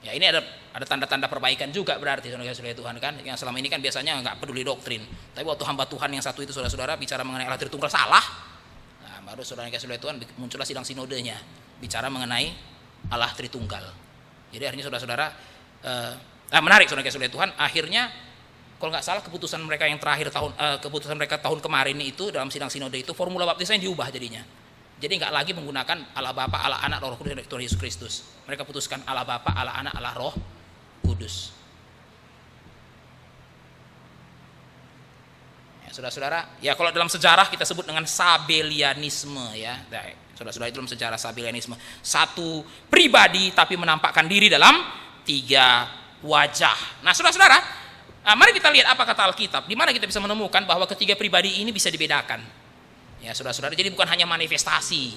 [SPEAKER 1] Ya, ini ada tanda-tanda perbaikan juga berarti, saudara-saudara Tuhan kan. Yang selama ini kan biasanya nggak peduli doktrin. Tapi waktu hamba Tuhan yang satu itu saudara-saudara bicara mengenai Allah Tritunggal salah. Baru saudara kasih oleh Tuhan muncullah sidang sinodenya bicara mengenai Allah Tritunggal. Jadi akhirnya saudara-saudara menarik, saudara kasih oleh Tuhan. Akhirnya kalau nggak salah keputusan mereka yang terakhir keputusan mereka tahun kemarin itu dalam sidang sinode itu formula baptisan diubah jadinya. Jadi nggak lagi menggunakan Allah Bapa, Allah Anak, Roh Kudus, Tuhan Yesus Kristus. Mereka putuskan Allah Bapa, Allah Anak, Allah Roh Kudus. Ya, saudara-saudara, ya kalau dalam sejarah kita sebut dengan Sabellianisme ya. Saudara-saudara, itu dalam sejarah Sabellianisme. Satu pribadi tapi menampakkan diri dalam tiga wajah. Nah, saudara-saudara, mari kita lihat apa kata Alkitab. Di mana kita bisa menemukan bahwa ketiga pribadi ini bisa dibedakan. Ya, saudara-saudara, jadi bukan hanya manifestasi,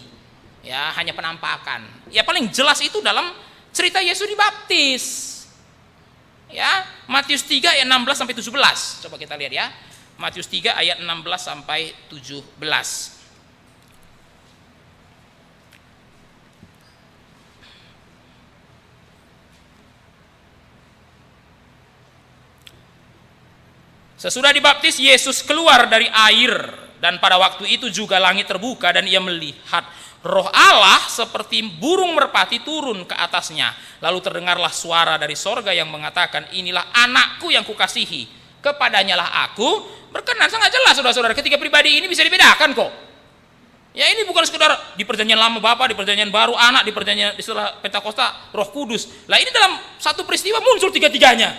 [SPEAKER 1] ya, hanya penampakan. Ya, paling jelas itu dalam cerita Yesus dibaptis. Ya, Matius 3 ayat 16 sampai 17. Coba kita lihat ya. Matius 3 ayat 16 sampai 17. Sesudah dibaptis, Yesus keluar dari air, dan pada waktu itu juga langit terbuka dan ia melihat Roh Allah seperti burung merpati turun ke atasnya. Lalu terdengarlah suara dari sorga yang mengatakan, inilah anakku yang kukasihi, kepadanyalah aku berkenan. Sangat jelas saudara-saudara, ketiga pribadi ini bisa dibedakan kok. Ya, ini bukan sekedar di perjanjian lama Bapa, di perjanjian baru Anak, di perjanjian istilah Pentakosta Roh Kudus. Lah ini dalam satu peristiwa muncul tiga-tiganya.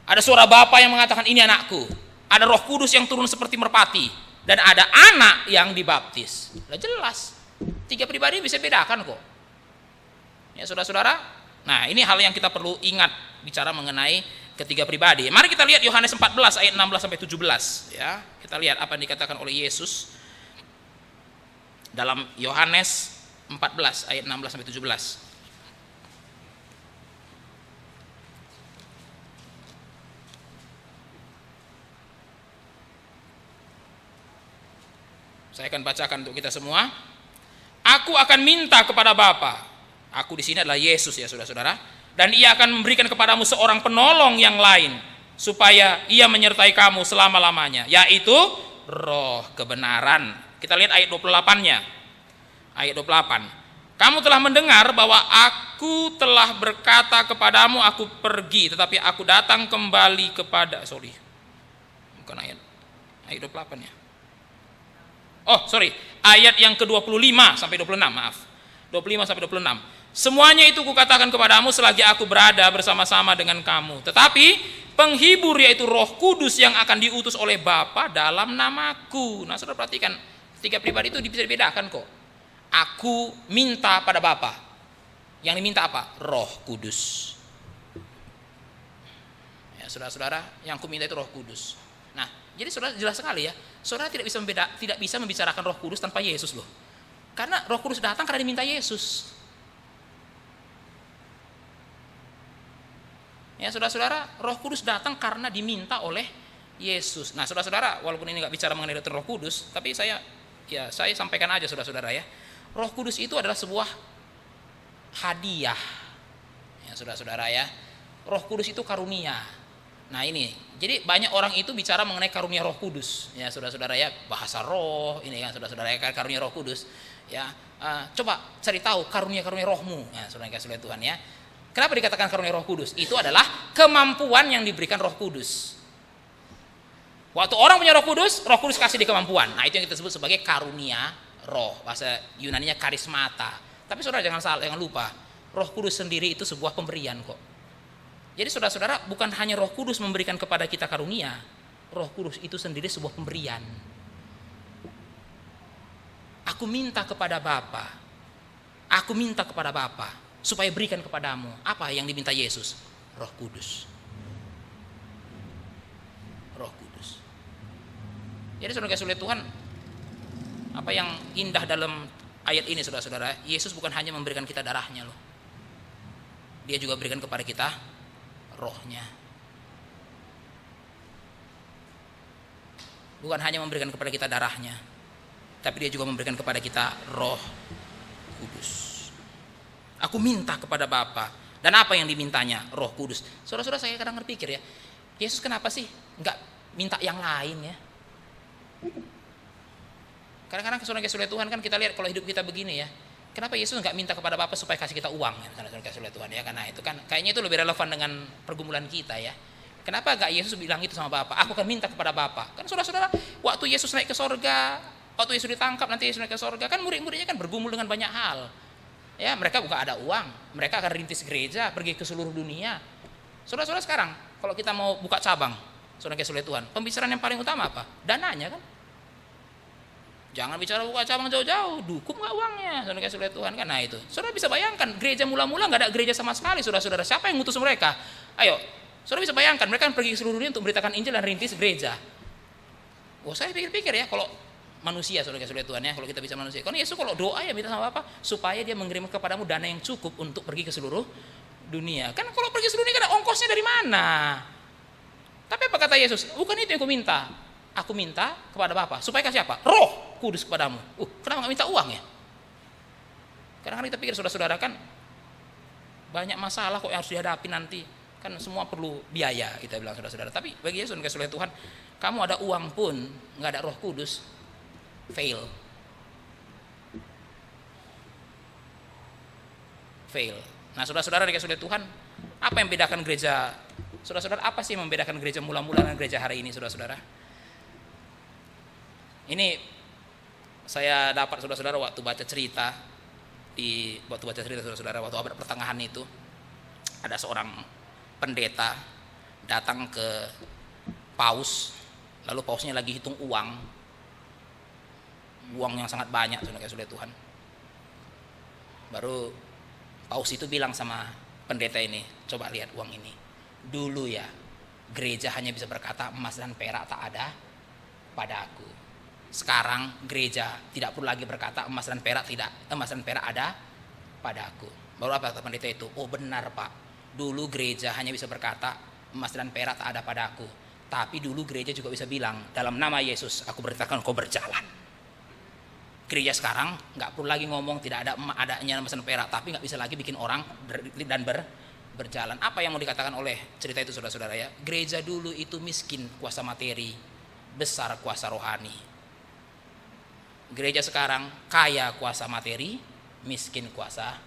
[SPEAKER 1] Ada suara Bapa yang mengatakan ini anakku, ada Roh Kudus yang turun seperti merpati, dan ada anak yang dibaptis. Lah jelas, tiga pribadi bisa bedakan kok. Ya saudara-saudara, nah ini hal yang kita perlu ingat bicara mengenai ketiga pribadi. Mari kita lihat Yohanes 14 ayat 16 sampai 17 ya. Kita lihat apa yang dikatakan oleh Yesus dalam Yohanes 14 ayat 16 sampai 17. Saya akan bacakan untuk kita semua. Aku akan minta kepada Bapa. Aku di sini adalah Yesus ya saudara-saudara. Dan ia akan memberikan kepadamu seorang penolong yang lain, supaya ia menyertai kamu selama-lamanya, yaitu Roh kebenaran. Kita lihat ayat 28-nya. Ayat 28. Kamu telah mendengar bahwa aku telah berkata kepadamu, aku pergi, tetapi aku datang kembali kepada... Bukan ayat 28-nya. Ayat yang ke-25 sampai 26, maaf. 25 sampai 26. Semuanya itu kukatakan kepadamu selagi aku berada bersama-sama dengan kamu. Tetapi penghibur, yaitu Roh Kudus yang akan diutus oleh Bapa dalam namaku. Nah, saudara perhatikan, tiga pribadi itu bisa dibedakan kok. Aku minta pada Bapa. Yang diminta apa? Roh Kudus. Ya, saudara-saudara, yang aku minta itu Roh Kudus. Nah, jadi saudara jelas sekali ya, saudara tidak bisa membicarakan Roh Kudus tanpa Yesus loh. Karena Roh Kudus datang karena diminta Yesus. Ya saudara-saudara, Roh Kudus datang karena diminta oleh Yesus. Nah saudara-saudara, walaupun ini nggak bicara mengenai Roh Kudus, tapi saya sampaikan aja saudara-saudara ya. Roh Kudus itu adalah sebuah hadiah. Ya saudara-saudara ya, Roh Kudus itu karunia. Nah ini, jadi banyak orang itu bicara mengenai karunia Roh Kudus, ya saudara-saudara ya, bahasa roh ini ya saudara-saudara ya, karunia Roh Kudus, ya. Coba cari tahu karunia rohmu, ya saudara kasih oleh Tuhan ya. Kenapa dikatakan karunia Roh Kudus? Itu adalah kemampuan yang diberikan Roh Kudus. Waktu orang punya Roh Kudus kasih dia kemampuan. Nah itu yang kita sebut sebagai karunia Roh, bahasa Yunaninya karismata. Tapi saudara jangan lupa, Roh Kudus sendiri itu sebuah pemberian kok. Jadi saudara-saudara, bukan hanya Roh Kudus memberikan kepada kita karunia, Roh Kudus itu sendiri sebuah pemberian. Aku minta kepada Bapa, supaya berikan kepadamu. Apa yang diminta Yesus? Roh Kudus. Roh Kudus. Jadi saudara kasih oleh Tuhan, apa yang indah dalam ayat ini saudara-saudara, Yesus bukan hanya memberikan kita darahnya loh, Dia juga berikan kepada kita rohnya. Bukan hanya memberikan kepada kita darahnya, tapi dia juga memberikan kepada kita Roh Kudus. Aku minta kepada Bapa. Dan apa yang dimintanya? Roh Kudus. Saudara-saudara, saya kadang berpikir ya, Yesus kenapa sih enggak minta yang lain ya? Kadang-kadang kesulitan Tuhan kan kita lihat kalau hidup kita begini ya. Kenapa Yesus nggak minta kepada Bapa supaya kasih kita uang? Karena kasih oleh Tuhan ya, karena itu kan kayaknya itu lebih relevan dengan pergumulan kita ya. Kenapa nggak Yesus bilang itu sama Bapa? Aku akan minta kepada Bapa. Kan saudara-saudara, waktu Yesus naik ke sorga, waktu Yesus ditangkap, nanti Yesus naik ke sorga, kan murid-muridnya kan bergumul dengan banyak hal. Ya, mereka bukan ada uang, mereka akan rintis gereja, pergi ke seluruh dunia. Saudara-saudara sekarang, kalau kita mau buka cabang, Saudara kasih Tuhan, pembicaraan yang paling utama apa? Dananya kan. Jangan bicara buka cabang jauh-jauh, dukung nggak uangnya, saudara kasih Tuhan kan. Nah itu, saudara bisa bayangkan gereja mula-mula nggak ada gereja sama sekali, saudara-saudara. Siapa yang ngutus mereka? Ayo, saudara bisa bayangkan mereka pergi ke seluruh dunia untuk memberitakan Injil dan rintis gereja. Oh saya pikir-pikir ya, kalau manusia saudara kasih Tuhan ya, kalau kita bisa manusia. Karena Yesus kalau doa ya minta sama apa? Supaya dia mengirim kepadamu dana yang cukup untuk pergi ke seluruh dunia. Kan kalau pergi ke seluruh dunia kan ada ongkosnya dari mana? Tapi apa kata Yesus? Bukan itu yang aku minta. Aku minta kepada Bapa supaya kasih apa? Roh Kudus kepadamu. Kenapa nggak minta uang ya? Kadang-kadang kita pikir saudara-saudara kan banyak masalah kok yang harus dihadapi nanti. Kan semua perlu biaya kita bilang saudara-saudara. Tapi bagi Yesus kasih Tuhan, kamu ada uang pun nggak ada Roh Kudus, fail. Nah saudara-saudara dikasih oleh Tuhan, apa yang membedakan gereja? Saudara-saudara, apa sih yang membedakan gereja mula-mula dan gereja hari ini, saudara-saudara? Ini saya dapat saudara-saudara waktu baca cerita saudara-saudara, waktu abad pertengahan itu ada seorang pendeta datang ke paus, lalu pausnya lagi hitung uang yang sangat banyak, saudara Tuhan. Baru paus itu bilang sama pendeta ini, coba lihat uang ini. Dulu ya gereja hanya bisa berkata emas dan perak tak ada pada aku. Sekarang gereja tidak perlu lagi berkata emas dan perak ada pada aku. Baru apa kata pendeta itu? Oh benar Pak, dulu gereja hanya bisa berkata emas dan perak tak ada pada aku. Tapi dulu gereja juga bisa bilang dalam nama Yesus aku beritakan kau berjalan. Gereja sekarang nggak perlu lagi ngomong tidak ada adanya emas dan perak, tapi nggak bisa lagi bikin orang berjalan. Apa yang mau dikatakan oleh cerita itu saudara-saudara ya? Gereja dulu itu miskin kuasa materi, besar kuasa rohani. Gereja sekarang kaya kuasa materi, miskin kuasa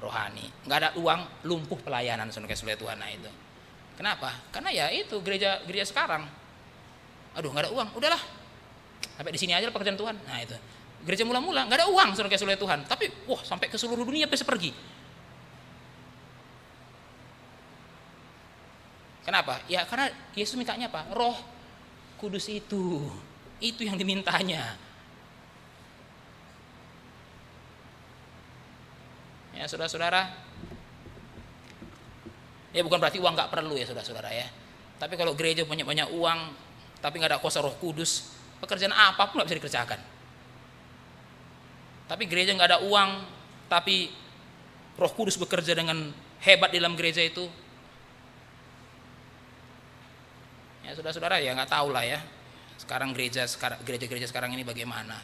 [SPEAKER 1] rohani. Nggak ada uang, lumpuh pelayanan, saudara Tuhan. Nah itu. Kenapa? Karena ya itu gereja sekarang. Aduh nggak ada uang, udahlah. Sampai di sini aja pekerjaan Tuhan. Nah itu. Gereja mula-mula nggak ada uang, saudara Tuhan. Tapi wah sampai ke seluruh dunia bisa pergi. Kenapa? Ya karena Yesus mintanya apa? Roh Kudus itu yang dimintanya. Ya saudara-saudara, ya bukan berarti uang nggak perlu ya saudara-saudara ya. Tapi kalau gereja punya banyak uang, tapi nggak ada kuasa Roh Kudus, pekerjaan apapun nggak bisa dikerjakan. Tapi gereja nggak ada uang, tapi Roh Kudus bekerja dengan hebat di dalam gereja itu. Ya saudara-saudara ya nggak tahu lah ya. Sekarang gereja sekarang ini bagaimana?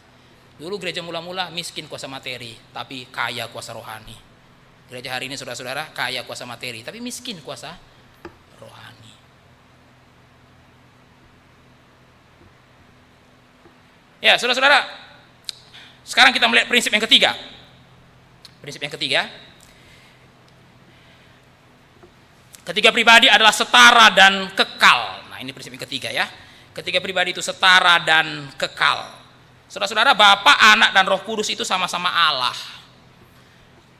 [SPEAKER 1] Dulu gereja mula-mula miskin kuasa materi, tapi kaya kuasa rohani. Gereja hari ini saudara-saudara kaya kuasa materi, tapi miskin kuasa rohani. Ya saudara-saudara, sekarang kita melihat prinsip yang ketiga. Prinsip yang ketiga, ketiga pribadi adalah setara dan kekal. Nah ini prinsip yang ketiga ya. Ketiga pribadi itu setara dan kekal. Saudara-saudara, Bapa, Anak, dan Roh Kudus itu sama-sama Allah.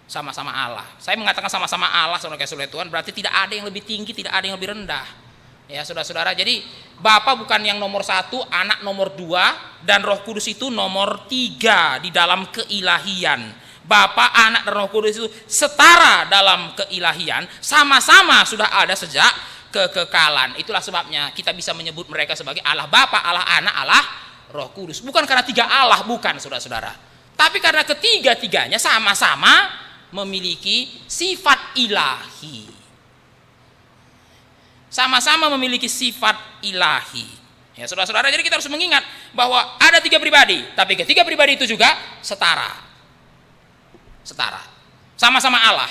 [SPEAKER 1] Sama-sama Allah. Saya mengatakan sama-sama Allah, saudara kasih oleh Tuhan, berarti tidak ada yang lebih tinggi, tidak ada yang lebih rendah. Ya saudara-saudara, jadi Bapa bukan yang nomor 1, Anak nomor 2, dan Roh Kudus itu nomor 3 di dalam keilahian. Bapa, Anak, dan Roh Kudus itu setara dalam keilahian, sama-sama sudah ada sejak kekekalan. Itulah sebabnya kita bisa menyebut mereka sebagai Allah Bapa, Allah Anak, Allah Roh Kudus. Bukan karena 3 Allah, bukan saudara-saudara. Tapi karena ketiga-tiganya sama-sama memiliki sifat ilahi. Sama-sama memiliki sifat ilahi. Ya saudara-saudara, jadi kita harus mengingat bahwa ada 3 pribadi, tapi ketiga pribadi itu juga setara. Setara. Sama-sama Allah.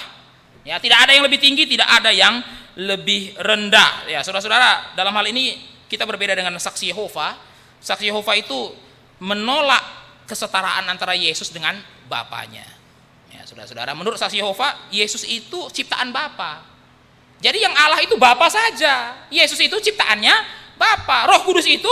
[SPEAKER 1] Ya, tidak ada yang lebih tinggi, tidak ada yang lebih rendah. Ya, saudara-saudara, dalam hal ini kita berbeda dengan saksi Yehova. Saksi Yehova itu menolak kesetaraan antara Yesus dengan Bapanya. Ya, saudara-saudara, menurut saksi Yehova, Yesus itu ciptaan Bapa. Jadi yang Allah itu Bapa saja. Yesus itu ciptaannya Bapa. Roh Kudus itu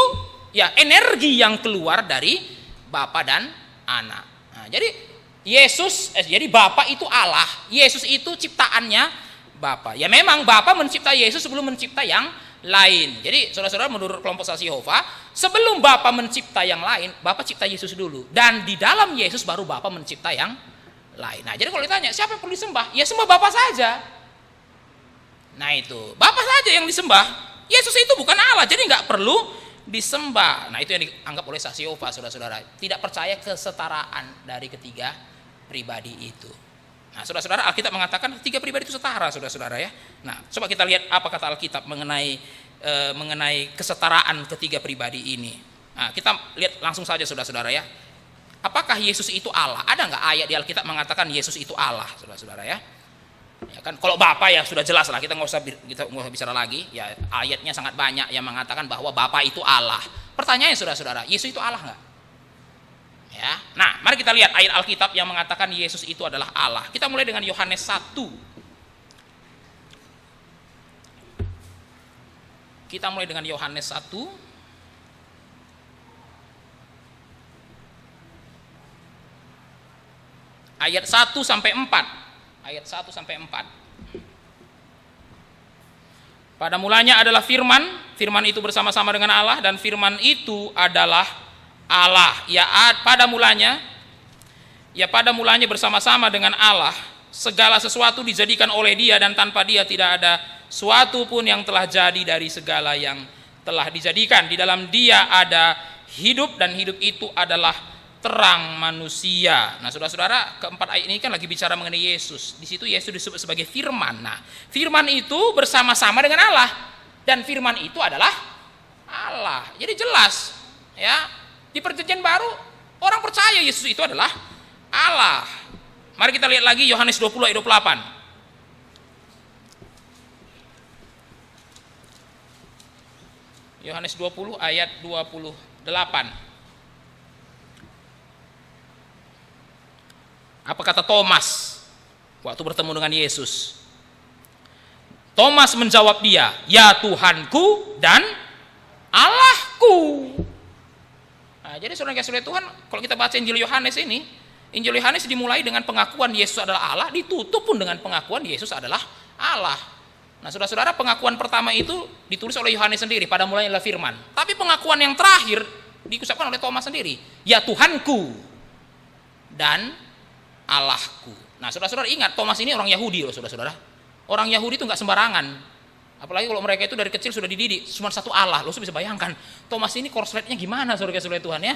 [SPEAKER 1] ya energi yang keluar dari Bapa dan Anak. Nah, jadi jadi Bapa itu Allah. Yesus itu ciptaannya Bapa. Ya memang Bapa mencipta Yesus sebelum mencipta yang lain. Jadi saudara-saudara, menurut kelompok saksi Yehova, sebelum Bapa mencipta yang lain, Bapa cipta Yesus dulu, dan di dalam Yesus baru Bapa mencipta yang lain. Nah, jadi kalau ditanya siapa yang perlu disembah, ya sembah Bapa saja. Nah, itu Bapa saja yang disembah. Yesus itu bukan Allah, jadi nggak perlu disembah. Nah, itu yang dianggap oleh saksi Yehova, saudara-saudara, tidak percaya kesetaraan dari ketiga pribadi itu. Nah, saudara-saudara, Alkitab mengatakan tiga pribadi itu setara, saudara-saudara ya. Nah, coba kita lihat apa kata Alkitab mengenai kesetaraan ketiga pribadi ini. Nah, kita lihat langsung saja, saudara-saudara ya. Apakah Yesus itu Allah? Ada nggak ayat di Alkitab mengatakan Yesus itu Allah, saudara-saudara ya? Ya kan, kalau Bapa ya sudah jelas lah, kita nggak usah bicara lagi. Ya, ayatnya sangat banyak yang mengatakan bahwa Bapa itu Allah. Pertanyaannya, saudara-saudara, Yesus itu Allah nggak? Ya. Nah, mari kita lihat ayat Alkitab yang mengatakan Yesus itu adalah Allah. Kita mulai dengan Yohanes 1. Kita mulai dengan Yohanes 1. Ayat 1 sampai 4. Ayat 1 sampai 4. Pada mulanya adalah firman, firman itu bersama-sama dengan Allah, dan firman itu adalah Allah. Pada mulanya bersama-sama dengan Allah, segala sesuatu dijadikan oleh Dia, dan tanpa Dia tidak ada suatu pun yang telah jadi dari segala yang telah dijadikan. Di dalam Dia ada hidup, dan hidup itu adalah terang manusia. Nah, saudara-saudara, keempat ayat ini kan lagi bicara mengenai Yesus. Di situ Yesus disebut sebagai firman. Nah, firman itu bersama-sama dengan Allah, dan firman itu adalah Allah. Jadi jelas ya. Di perjanjian baru orang percaya Yesus itu adalah Allah. Mari kita lihat lagi Yohanes 20 ayat 28. Yohanes 20 ayat 28. Apa kata Thomas waktu bertemu dengan Yesus? Thomas menjawab dia, "Ya Tuhanku dan Allahku." Nah, jadi saudara-saudara Tuhan, kalau kita baca Injil Yohanes ini, Injil Yohanes dimulai dengan pengakuan Yesus adalah Allah, ditutup pun dengan pengakuan Yesus adalah Allah. Nah, saudara-saudara, pengakuan pertama itu ditulis oleh Yohanes sendiri, pada mulanya adalah firman. Tapi pengakuan yang terakhir diucapkan oleh Thomas sendiri, "Ya Tuhanku dan Allahku." Nah, saudara-saudara ingat, Thomas ini orang Yahudi loh, saudara-saudara. Orang Yahudi itu nggak sembarangan. Apalagi kalau mereka itu dari kecil sudah dididik cuma satu Allah. Lo bisa bayangkan Thomas ini korsletnya gimana, saudara-saudara Tuhan ya.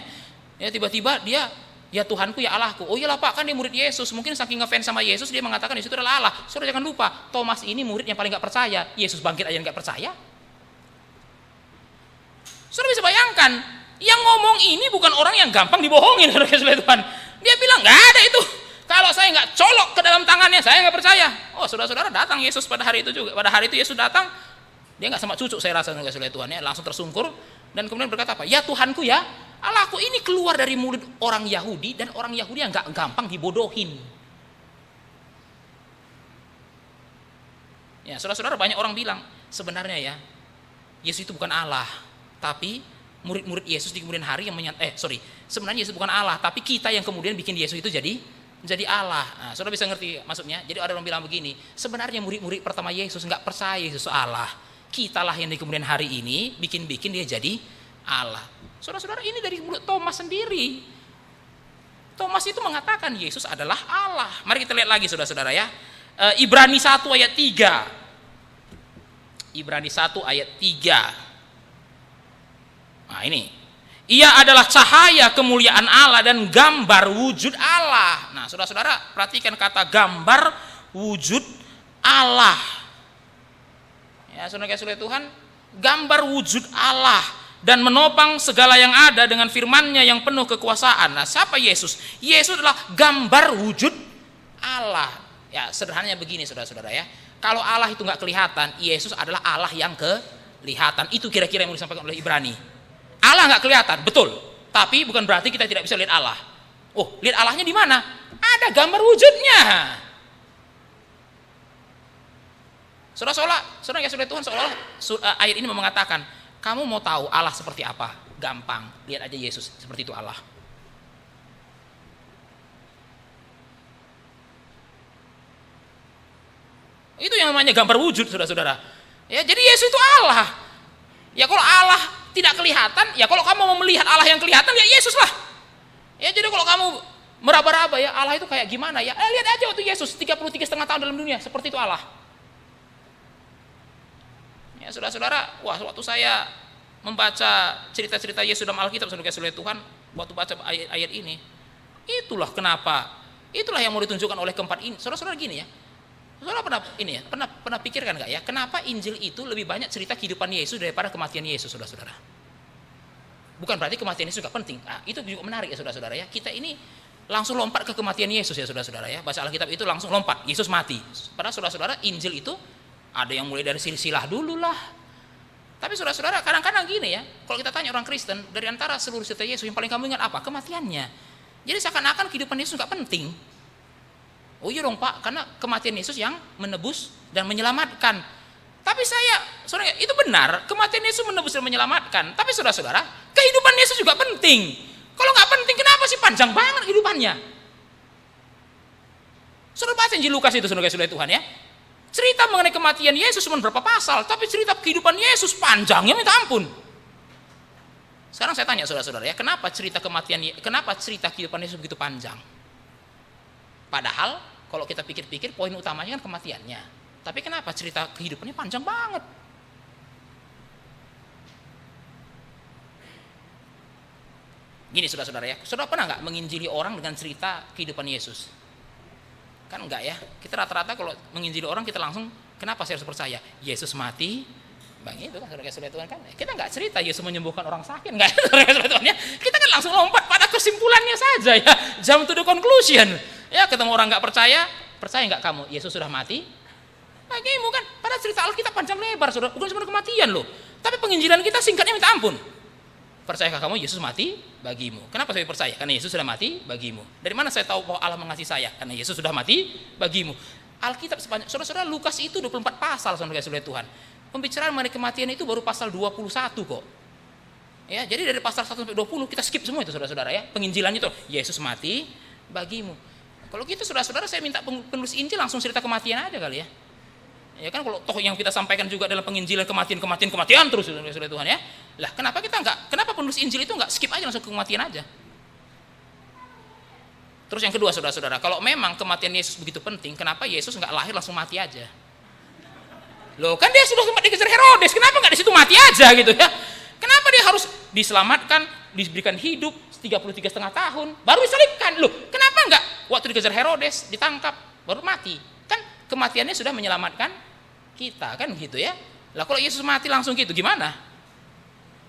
[SPEAKER 1] Ya, tiba-tiba dia, "Ya Tuhanku, ya Allahku." Oh iyalah Pak, kan dia murid Yesus. Mungkin saking ngefans sama Yesus dia mengatakan Yesus itu adalah Allah. Saudara jangan lupa, Thomas ini murid yang paling nggak percaya. Yesus bangkit aja nggak percaya. Saudara bisa bayangkan, yang ngomong ini bukan orang yang gampang dibohongin, saudara-saudara Tuhan. Dia bilang nggak ada itu. Kalau saya nggak colok ke dalam tangannya, saya nggak percaya. Oh, saudara-saudara, datang Yesus pada hari itu juga. Pada hari itu Yesus datang, dia nggak sama cucuk, saya rasa, saudara Tuhan ya, langsung tersungkur dan kemudian berkata apa? "Ya Tuhanku, ya Allahku." Ini keluar dari mulut orang Yahudi, dan orang Yahudi yang nggak gampang dibodohin. Ya, saudara-saudara, banyak orang bilang sebenarnya ya Yesus itu bukan Allah, tapi murid-murid Yesus di kemudian hari yang sebenarnya Yesus bukan Allah, tapi kita yang kemudian bikin Yesus itu jadi Allah. Nah, saudara bisa ngerti maksudnya? Jadi ada orang bilang begini, sebenarnya murid-murid pertama Yesus nggak percaya Yesus Allah. Kitalah yang di kemudian hari ini bikin dia jadi Allah. Saudara-saudara, ini dari mulut Thomas sendiri. Thomas itu mengatakan Yesus adalah Allah. Mari kita lihat lagi, saudara-saudara ya. Ibrani 1 ayat 3. Ibrani 1 ayat 3. Nah, ini. Ia adalah cahaya kemuliaan Allah dan gambar wujud Allah. Nah, saudara-saudara, perhatikan kata gambar wujud Allah. Ya, saudara-saudara Tuhan, gambar wujud Allah dan menopang segala yang ada dengan firman-Nya yang penuh kekuasaan. Nah, siapa Yesus? Yesus adalah gambar wujud Allah. Ya, sederhananya begini, saudara-saudara ya. Kalau Allah itu nggak kelihatan, Yesus adalah Allah yang kelihatan. Itu kira-kira yang disampaikan oleh Ibrani. Allah nggak kelihatan, betul. Tapi bukan berarti kita tidak bisa lihat Allah. Oh, lihat Allahnya di mana? Ada gambar wujudnya. Saudara-saudara Tuhan, seolah ayat ini mengatakan, kamu mau tahu Allah seperti apa? Gampang, lihat aja Yesus, seperti itu Allah. Itu yang namanya gambar wujud, saudara-saudara. Ya, jadi Yesus itu Allah. Ya kalau Allah tidak kelihatan, ya kalau kamu mau melihat Allah yang kelihatan, ya Yesus lah. Ya jadi kalau kamu meraba-raba ya Allah itu kayak gimana ya, lihat aja waktu Yesus 33,5 tahun dalam dunia, seperti itu Allah. Ya saudara-saudara, wah waktu saya membaca cerita-cerita Yesus dalam Alkitab, saudara-saudara Tuhan, waktu baca ayat ini, itulah kenapa, itulah yang mau ditunjukkan oleh keempat ini. Saudara-saudara gini ya, saudara pernah pikirkan nggak ya, kenapa Injil itu lebih banyak cerita kehidupan Yesus daripada kematian Yesus, saudara-saudara? Bukan berarti kematian Yesus nggak penting. Itu juga menarik ya, saudara-saudara ya. Kita ini langsung lompat ke kematian Yesus ya, saudara-saudara ya. Bahasa Alkitab itu langsung lompat, Yesus mati. Padahal saudara-saudara, Injil itu ada yang mulai dari silsilah dulu lah. Tapi saudara-saudara, kadang-kadang gini ya, kalau kita tanya orang Kristen, dari antara seluruh cerita Yesus yang paling kamu ingat apa? Kematiannya. Jadi seakan-akan kehidupan Yesus nggak penting. Oh iya dong Pak, karena kematian Yesus yang menebus dan menyelamatkan. Tapi saudara, itu benar, kematian Yesus menebus dan menyelamatkan. Tapi saudara-saudara, kehidupan Yesus juga penting. Kalau nggak penting, kenapa sih panjang banget kehidupannya? Saudara baca Injil Lukas itu, saudara-saudara Tuhan ya. Cerita mengenai kematian Yesus cuma berapa pasal, tapi cerita kehidupan Yesus panjangnya minta ampun. Sekarang saya tanya saudara-saudara ya, kenapa cerita kehidupan Yesus begitu panjang? Padahal kalau kita pikir-pikir poin utamanya kan kematiannya. Tapi kenapa cerita kehidupannya panjang banget? Gini saudara-saudara ya, saudara pernah nggak menginjili orang dengan cerita kehidupan Yesus? Kan enggak ya, kita rata-rata kalau menginjili orang kita langsung, kenapa saya harus percaya? Yesus mati, bang itu kan saudara-saudara Tuhan kan. Kita nggak cerita Yesus menyembuhkan orang sakit, enggak saudara-saudara Tuhan ya. Kita kan langsung lompat pada kesimpulannya saja ya, jump to the conclusion. Ya ketemu orang nggak percaya nggak kamu Yesus sudah mati? Bagimu kan, pada cerita Alkitab panjang lebar saudara, bukan cuma kematian loh. Tapi penginjilan kita singkatnya minta ampun. Percayakah kamu Yesus mati bagimu? Kenapa saya percaya? Karena Yesus sudah mati bagimu. Dari mana saya tahu bahwa Allah mengasihi saya? Karena Yesus sudah mati bagimu. Alkitab sepanjang, saudara-saudara, Lukas itu 24 pasal saudara-saudara Tuhan. Pembicaraan mengenai kematian itu baru pasal 21 kok. Ya, jadi dari pasal 1 sampai 20 kita skip semua itu saudara-saudara ya. Penginjilannya itu Yesus mati bagimu. Kalau gitu saudara-saudara, saya minta penulis Injil langsung cerita kematian aja kali ya. Ya kan kalau toh yang kita sampaikan juga dalam penginjilan kematian terus saudara Tuhan ya. Lah kenapa penulis Injil itu enggak skip aja langsung ke kematian aja? Terus yang kedua saudara-saudara, kalau memang kematian Yesus begitu penting, kenapa Yesus enggak lahir langsung mati aja? Loh kan dia sudah sempat dikejar Herodes, kenapa enggak di situ mati aja gitu ya? Kenapa dia harus diselamatkan, diberikan hidup 33,5 tahun, baru disalibkan? Loh kenapa enggak waktu dikejar Herodes, ditangkap, baru mati? Kan kematiannya sudah menyelamatkan kita, kan gitu ya. Lah kalau Yesus mati langsung gitu gimana?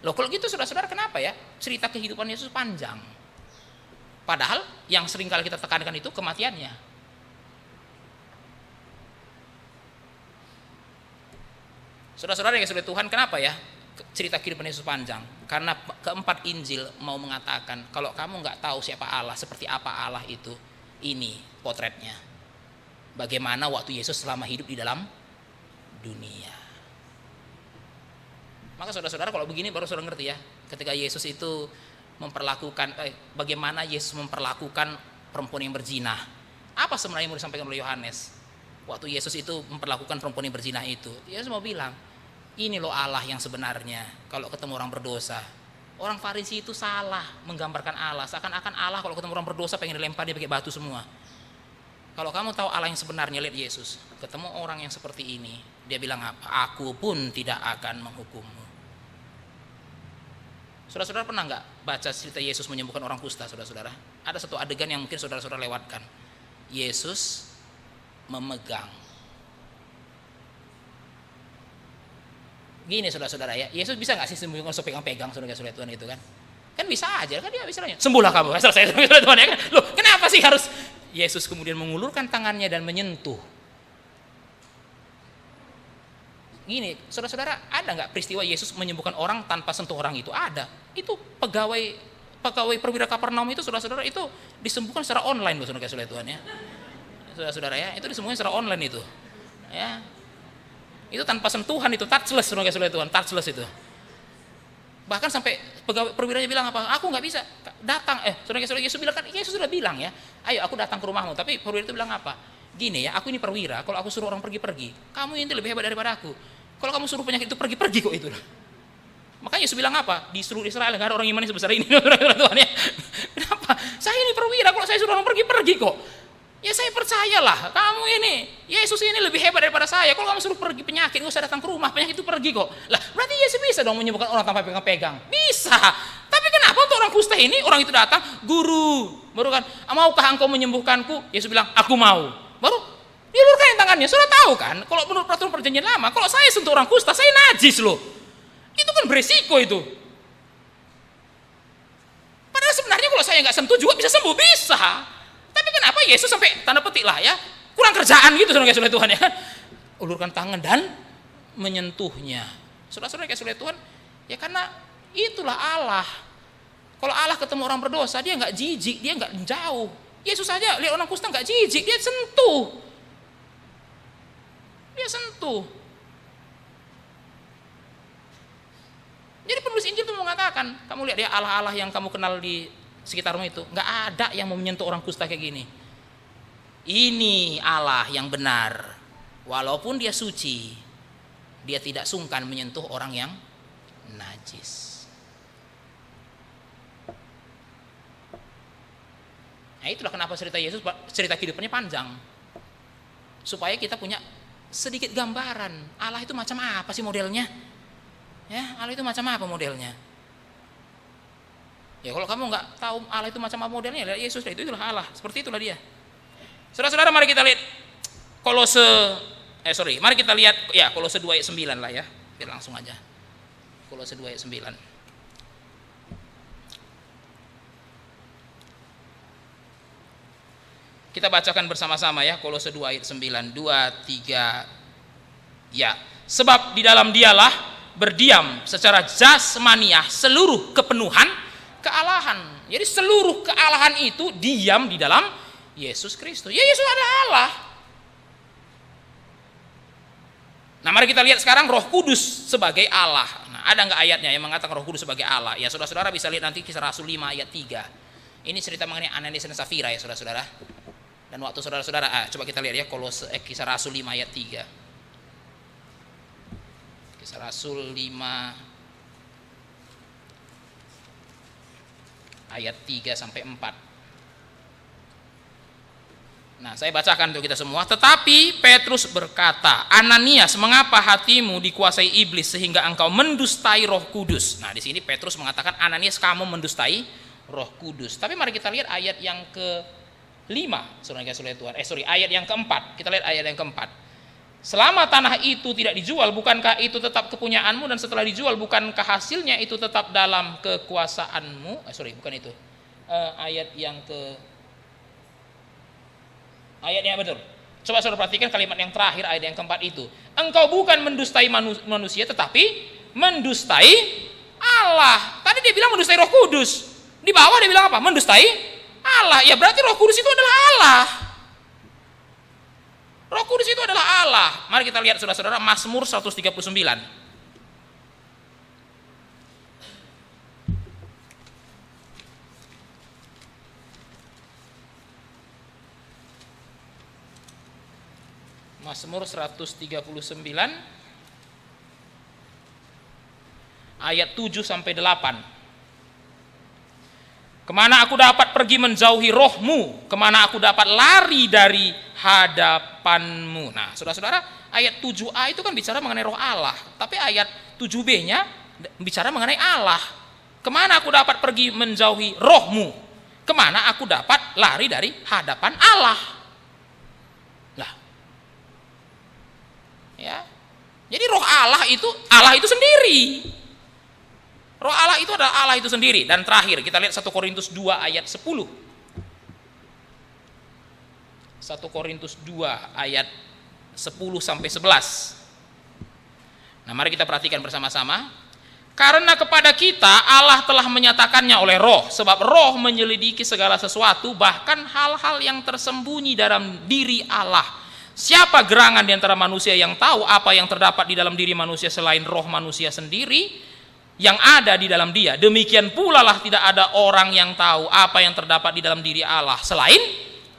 [SPEAKER 1] Loh kalau gitu saudara-saudara, kenapa ya cerita kehidupan Yesus panjang? Padahal yang sering kali kita tekankan itu kematiannya. Saudara-saudara yang sudah Tuhan, kenapa ya cerita kehidupan Yesus panjang? Karena keempat Injil mau mengatakan kalau kamu nggak tahu siapa Allah, seperti apa Allah itu, ini potretnya. Bagaimana waktu Yesus selama hidup di dalam dunia. Maka saudara-saudara kalau begini baru saudara ngerti ya, ketika Yesus itu bagaimana Yesus memperlakukan perempuan yang berzina. Apa sebenarnya yang mau disampaikan oleh Yohanes? Waktu Yesus itu memperlakukan perempuan yang berzina itu, Yesus mau bilang, ini loh Allah yang sebenarnya kalau ketemu orang berdosa. Orang Farisi itu salah menggambarkan Allah, seakan-akan Allah kalau ketemu orang berdosa pengen dilempar dia pakai batu semua. Kalau kamu tahu Allah yang sebenarnya, lihat Yesus, ketemu orang yang seperti ini, dia bilang apa? Aku pun tidak akan menghukummu. Saudara-saudara pernah nggak baca cerita Yesus menyembuhkan orang kusta, saudara-saudara? Ada satu adegan yang mungkin saudara-saudara lewatkan. Yesus memegang. Gini saudara-saudara ya, Yesus bisa nggak sih sembuhkan so pegang-pegang saudara-saudara Tuhan itu kan? Kan bisa aja, kan dia bisa nanya, sembuhlah kamu, selesai saudara Tuhan ya kan? Loh, kenapa sih harus Yesus kemudian mengulurkan tangannya dan menyentuh? Gini, saudara-saudara, ada nggak peristiwa Yesus menyembuhkan orang tanpa sentuh orang itu? Ada. Itu pegawai perwira Kapernaum itu, saudara-saudara, itu disembuhkan secara online loh, saudara-saudara Tuhan ya. Saudara-saudara ya, itu disembuhkan secara online itu. Ya. Itu tanpa sentuhan itu, touchless, saudara-saudara Tuhan, touchless itu. Bahkan sampai pegawai perwiranya bilang apa? Aku nggak bisa datang. Saudara-saudara, Yesus bilang kan, Yesus sudah bilang ya, ayo aku datang ke rumahmu. Tapi perwira itu bilang apa? Gini ya, aku ini perwira, kalau aku suruh orang pergi-pergi, kamu ini lebih hebat daripada aku. Kalau kamu suruh penyakit itu pergi-pergi kok itu. Makanya Yesus bilang apa? Di seluruh Israel nggak ada orang iman sebesar ini. Tuhan ya. Kenapa? Saya ini perwira, kalau saya suruh orang pergi kok. Ya saya percayalah, kamu ini, Yesus ini lebih hebat daripada saya. Kalau kamu suruh pergi penyakit, gak usah datang ke rumah, penyakit itu pergi kok. Lah berarti Yesus bisa dong menyembuhkan orang tanpa pegang-pegang. Bisa. Tapi kenapa untuk orang kusta ini, orang itu datang, guru, baru kan, maukah engkau menyembuhkanku? Yesus bilang, aku mau. Baru diulurkan tangannya. Sudah tahu kan, kalau menurut peraturan perjanjian lama, kalau saya sentuh orang kusta, saya najis loh. Itu kan beresiko itu. Padahal sebenarnya kalau saya nggak sentuh juga bisa sembuh, bisa. Tapi kenapa Yesus sampai tanda petik lah ya, kurang kerjaan gitu saudara oleh Tuhan ya, ulurkan tangan dan menyentuhnya. Saudara-saudara kayak oleh Tuhan ya, karena itulah Allah. Kalau Allah ketemu orang berdosa, dia nggak jijik, dia nggak jauh. Yesus saja lihat orang kusta nggak jijik, dia sentuh, Jadi penulis Injil itu mengatakan, kamu lihat ya, Allah-Allah yang kamu kenal di sekitarmu itu, nggak ada yang mau menyentuh orang kusta kayak gini. Ini Allah yang benar, walaupun dia suci, dia tidak sungkan menyentuh orang yang najis. Nah itulah kenapa cerita Yesus, cerita kehidupannya panjang, supaya kita punya sedikit gambaran Allah itu macam apa sih modelnya. Ya, Allah itu macam apa modelnya? Ya kalau kamu nggak tahu Allah itu macam apa modelnya, lihat Yesus, itulah Allah, seperti itulah dia. Saudara-saudara, mari kita lihat mari kita lihat ya Kolose 2 ayat 9 lah ya, biar langsung aja. Kolose 2 ayat 9. Kita bacakan bersama-sama ya, Kolose 2 ayat 9, 2, 3. Ya, sebab di dalam dialah berdiam secara jasmaniah seluruh kepenuhan kealahan. Jadi seluruh kealahan itu diam di dalam Yesus Kristus. Ya Yesus adalah Allah. Nah mari kita lihat sekarang Roh Kudus sebagai Allah. Nah ada nggak ayatnya yang mengatakan Roh Kudus sebagai Allah? Ya saudara-saudara bisa lihat nanti Kisah Rasul 5 ayat 3. Ini cerita mengenai Ananias dan Safira ya saudara-saudara. Dan waktu saudara-saudara, coba kita lihat ya Kisah Rasul 5 ayat 3. Kisah Rasul 5 ayat 3 sampai 4. Nah, saya bacakan untuk kita semua. Tetapi Petrus berkata, "Ananias, mengapa hatimu dikuasai iblis sehingga engkau mendustai Roh Kudus?" Nah, di sini Petrus mengatakan, "Ananias, kamu mendustai Roh Kudus." Tapi mari kita lihat ayat yang ke-5, ayat yang keempat. Kita lihat ayat yang keempat. Selama tanah itu tidak dijual, bukankah itu tetap kepunyaanmu, dan setelah dijual, bukankah hasilnya itu tetap dalam kekuasaanmu? Bukan itu. Ayatnya betul. Coba saudara perhatikan kalimat yang terakhir, ayat yang keempat itu. Engkau bukan mendustai manusia, tetapi mendustai Allah. Tadi dia bilang mendustai Roh Kudus. Di bawah dia bilang apa? Mendustai Allah. Ya berarti Roh Kudus itu adalah Allah. Roh Kudus itu adalah Allah. Mari kita lihat saudara-saudara Mazmur 139. Mazmur 139 ayat 7 sampai 8. Kemana aku dapat pergi menjauhi rohmu? Kemana aku dapat lari dari hadapanmu? Nah, saudara-saudara, ayat 7a itu kan bicara mengenai roh Allah. Tapi ayat 7b-nya bicara mengenai Allah. Kemana aku dapat pergi menjauhi rohmu? Kemana aku dapat lari dari hadapan Allah? Lah, ya. Jadi roh Allah itu sendiri. Roh Allah itu adalah Allah itu sendiri. Dan terakhir kita lihat 1 Korintus 2 ayat 10. 1 Korintus 2 ayat 10 sampai 11. Nah, mari kita perhatikan bersama-sama. Karena kepada kita Allah telah menyatakannya oleh Roh, sebab Roh menyelidiki segala sesuatu, bahkan hal-hal yang tersembunyi dalam diri Allah. Siapa gerangan di antara manusia yang tahu apa yang terdapat di dalam diri manusia selain roh manusia sendiri yang ada di dalam dia? Demikian pula lah tidak ada orang yang tahu apa yang terdapat di dalam diri Allah selain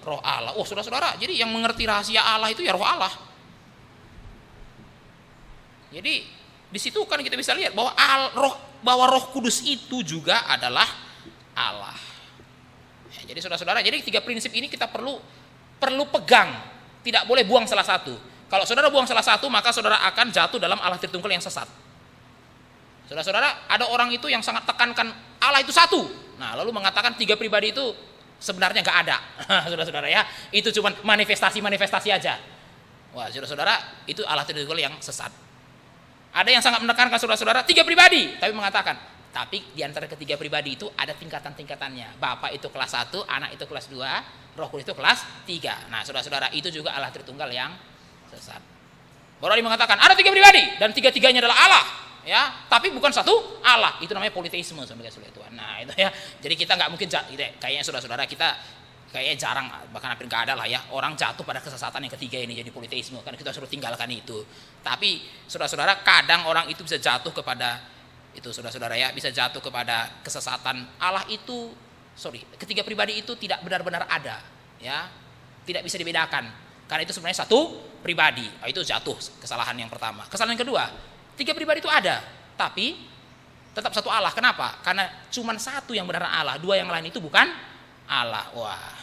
[SPEAKER 1] roh Allah. Oh saudara-saudara, jadi yang mengerti rahasia Allah itu ya roh Allah. Jadi di situ kan kita bisa lihat bahwa bahwa Roh Kudus itu juga adalah Allah. Ya, jadi saudara-saudara, jadi 3 prinsip ini kita perlu pegang, tidak boleh buang salah satu. Kalau saudara buang salah satu, maka saudara akan jatuh dalam Allah Tritunggal yang sesat. Saudara-saudara, ada orang itu yang sangat tekankan Allah itu satu. Nah, lalu mengatakan 3 pribadi itu sebenarnya nggak ada. Saudara-saudara ya, itu cuma manifestasi aja. Wah, saudara-saudara, itu Allah Tritunggal yang sesat. Ada yang sangat menekankan saudara-saudara 3 pribadi, tapi mengatakan, tapi di antara ketiga pribadi itu ada tingkatan-tingkatannya. Bapa itu kelas 1, anak itu kelas 2, Roh Kudus itu kelas 3. Nah, saudara-saudara, itu juga Allah Tritunggal yang sesat. Baru dia mengatakan ada 3 pribadi dan 3-3-nya adalah Allah, ya, tapi bukan satu Allah. Itu namanya politeisme, saudara Tuhan. Nah, itu ya. Jadi kita nggak mungkin kayaknya saudara-saudara kita kayaknya jarang, bahkan hampir nggak ada lah ya, orang jatuh pada kesesatan yang ketiga ini, jadi politeisme, kan kita suruh tinggalkan itu. Tapi saudara-saudara, kadang orang itu bisa jatuh kepada itu, saudara-saudara ya, bisa jatuh kepada kesesatan. Allah itu, ketiga pribadi itu tidak benar-benar ada, ya, tidak bisa dibedakan, karena itu sebenarnya satu pribadi. Itu jatuh kesalahan yang pertama. Kesalahan yang kedua, 3 pribadi itu ada, tapi tetap satu Allah. Kenapa? Karena cuma satu yang benar Allah, 2 yang lain itu bukan Allah. Wah,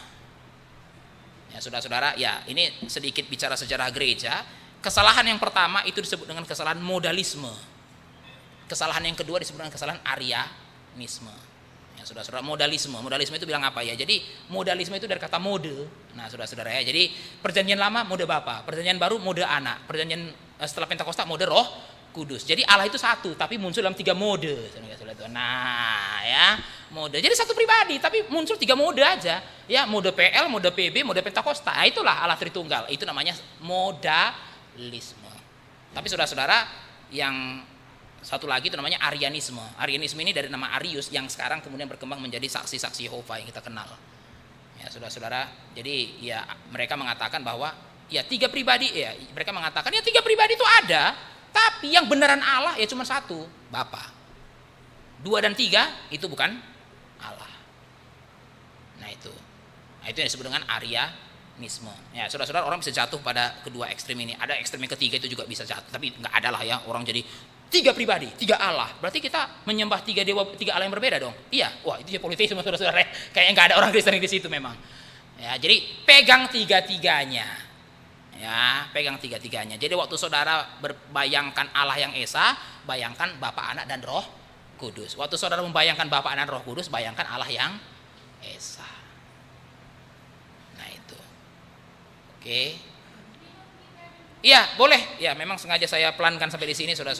[SPEAKER 1] ya saudara-saudara, ya ini sedikit bicara sejarah gereja. Kesalahan yang pertama itu disebut dengan kesalahan modalisme. Kesalahan yang kedua disebut dengan kesalahan Arianisme. Ya saudara-saudara, modalisme itu bilang apa ya? Jadi modalisme itu dari kata mode. Nah, saudara-saudara ya, jadi perjanjian lama mode Bapa, perjanjian baru mode Anak, perjanjian setelah Pentakosta mode Roh Kudus. Jadi Allah itu satu, tapi muncul dalam 3 mode. Nah, ya, mode. Jadi satu pribadi, tapi muncul 3 mode aja. Ya, mode PL, mode PB, mode Pentakosta. Nah, itulah Allah Tritunggal. Itu namanya modalisme. Tapi saudara-saudara, yang satu lagi itu namanya Arianisme. Arianisme ini dari nama Arius yang sekarang kemudian berkembang menjadi saksi-saksi Yehova yang kita kenal. Ya, saudara-saudara, jadi ya mereka mengatakan bahwa ya 3 pribadi, ya mereka mengatakan ya 3 pribadi itu ada, tapi yang beneran Allah ya cuma satu, Bapa. 2 dan 3 itu bukan Allah. Nah, itu yang disebut dengan Arianisme. Ya, saudara-saudara, orang bisa jatuh pada kedua ekstrem ini. Ada ekstrem yang ketiga itu juga bisa jatuh, tapi nggak ada lah ya orang jadi 3 pribadi, 3 Allah. Berarti kita menyembah 3 dewa, 3 Allah yang berbeda dong. Iya, wah itu ya politisme, saudara-saudara. Kayaknya nggak ada orang Kristen di situ memang. Ya, jadi pegang 3-3-nya. Ya, pegang 3-3-nya. Jadi waktu saudara berbayangkan Allah yang Esa, bayangkan Bapa, Anak, dan Roh Kudus. Waktu saudara membayangkan Bapa, Anak, dan Roh Kudus, bayangkan Allah yang Esa. Nah, itu. Oke. Iya, boleh. Ya, memang sengaja saya pelankan sampai di sini, saudara-saudara.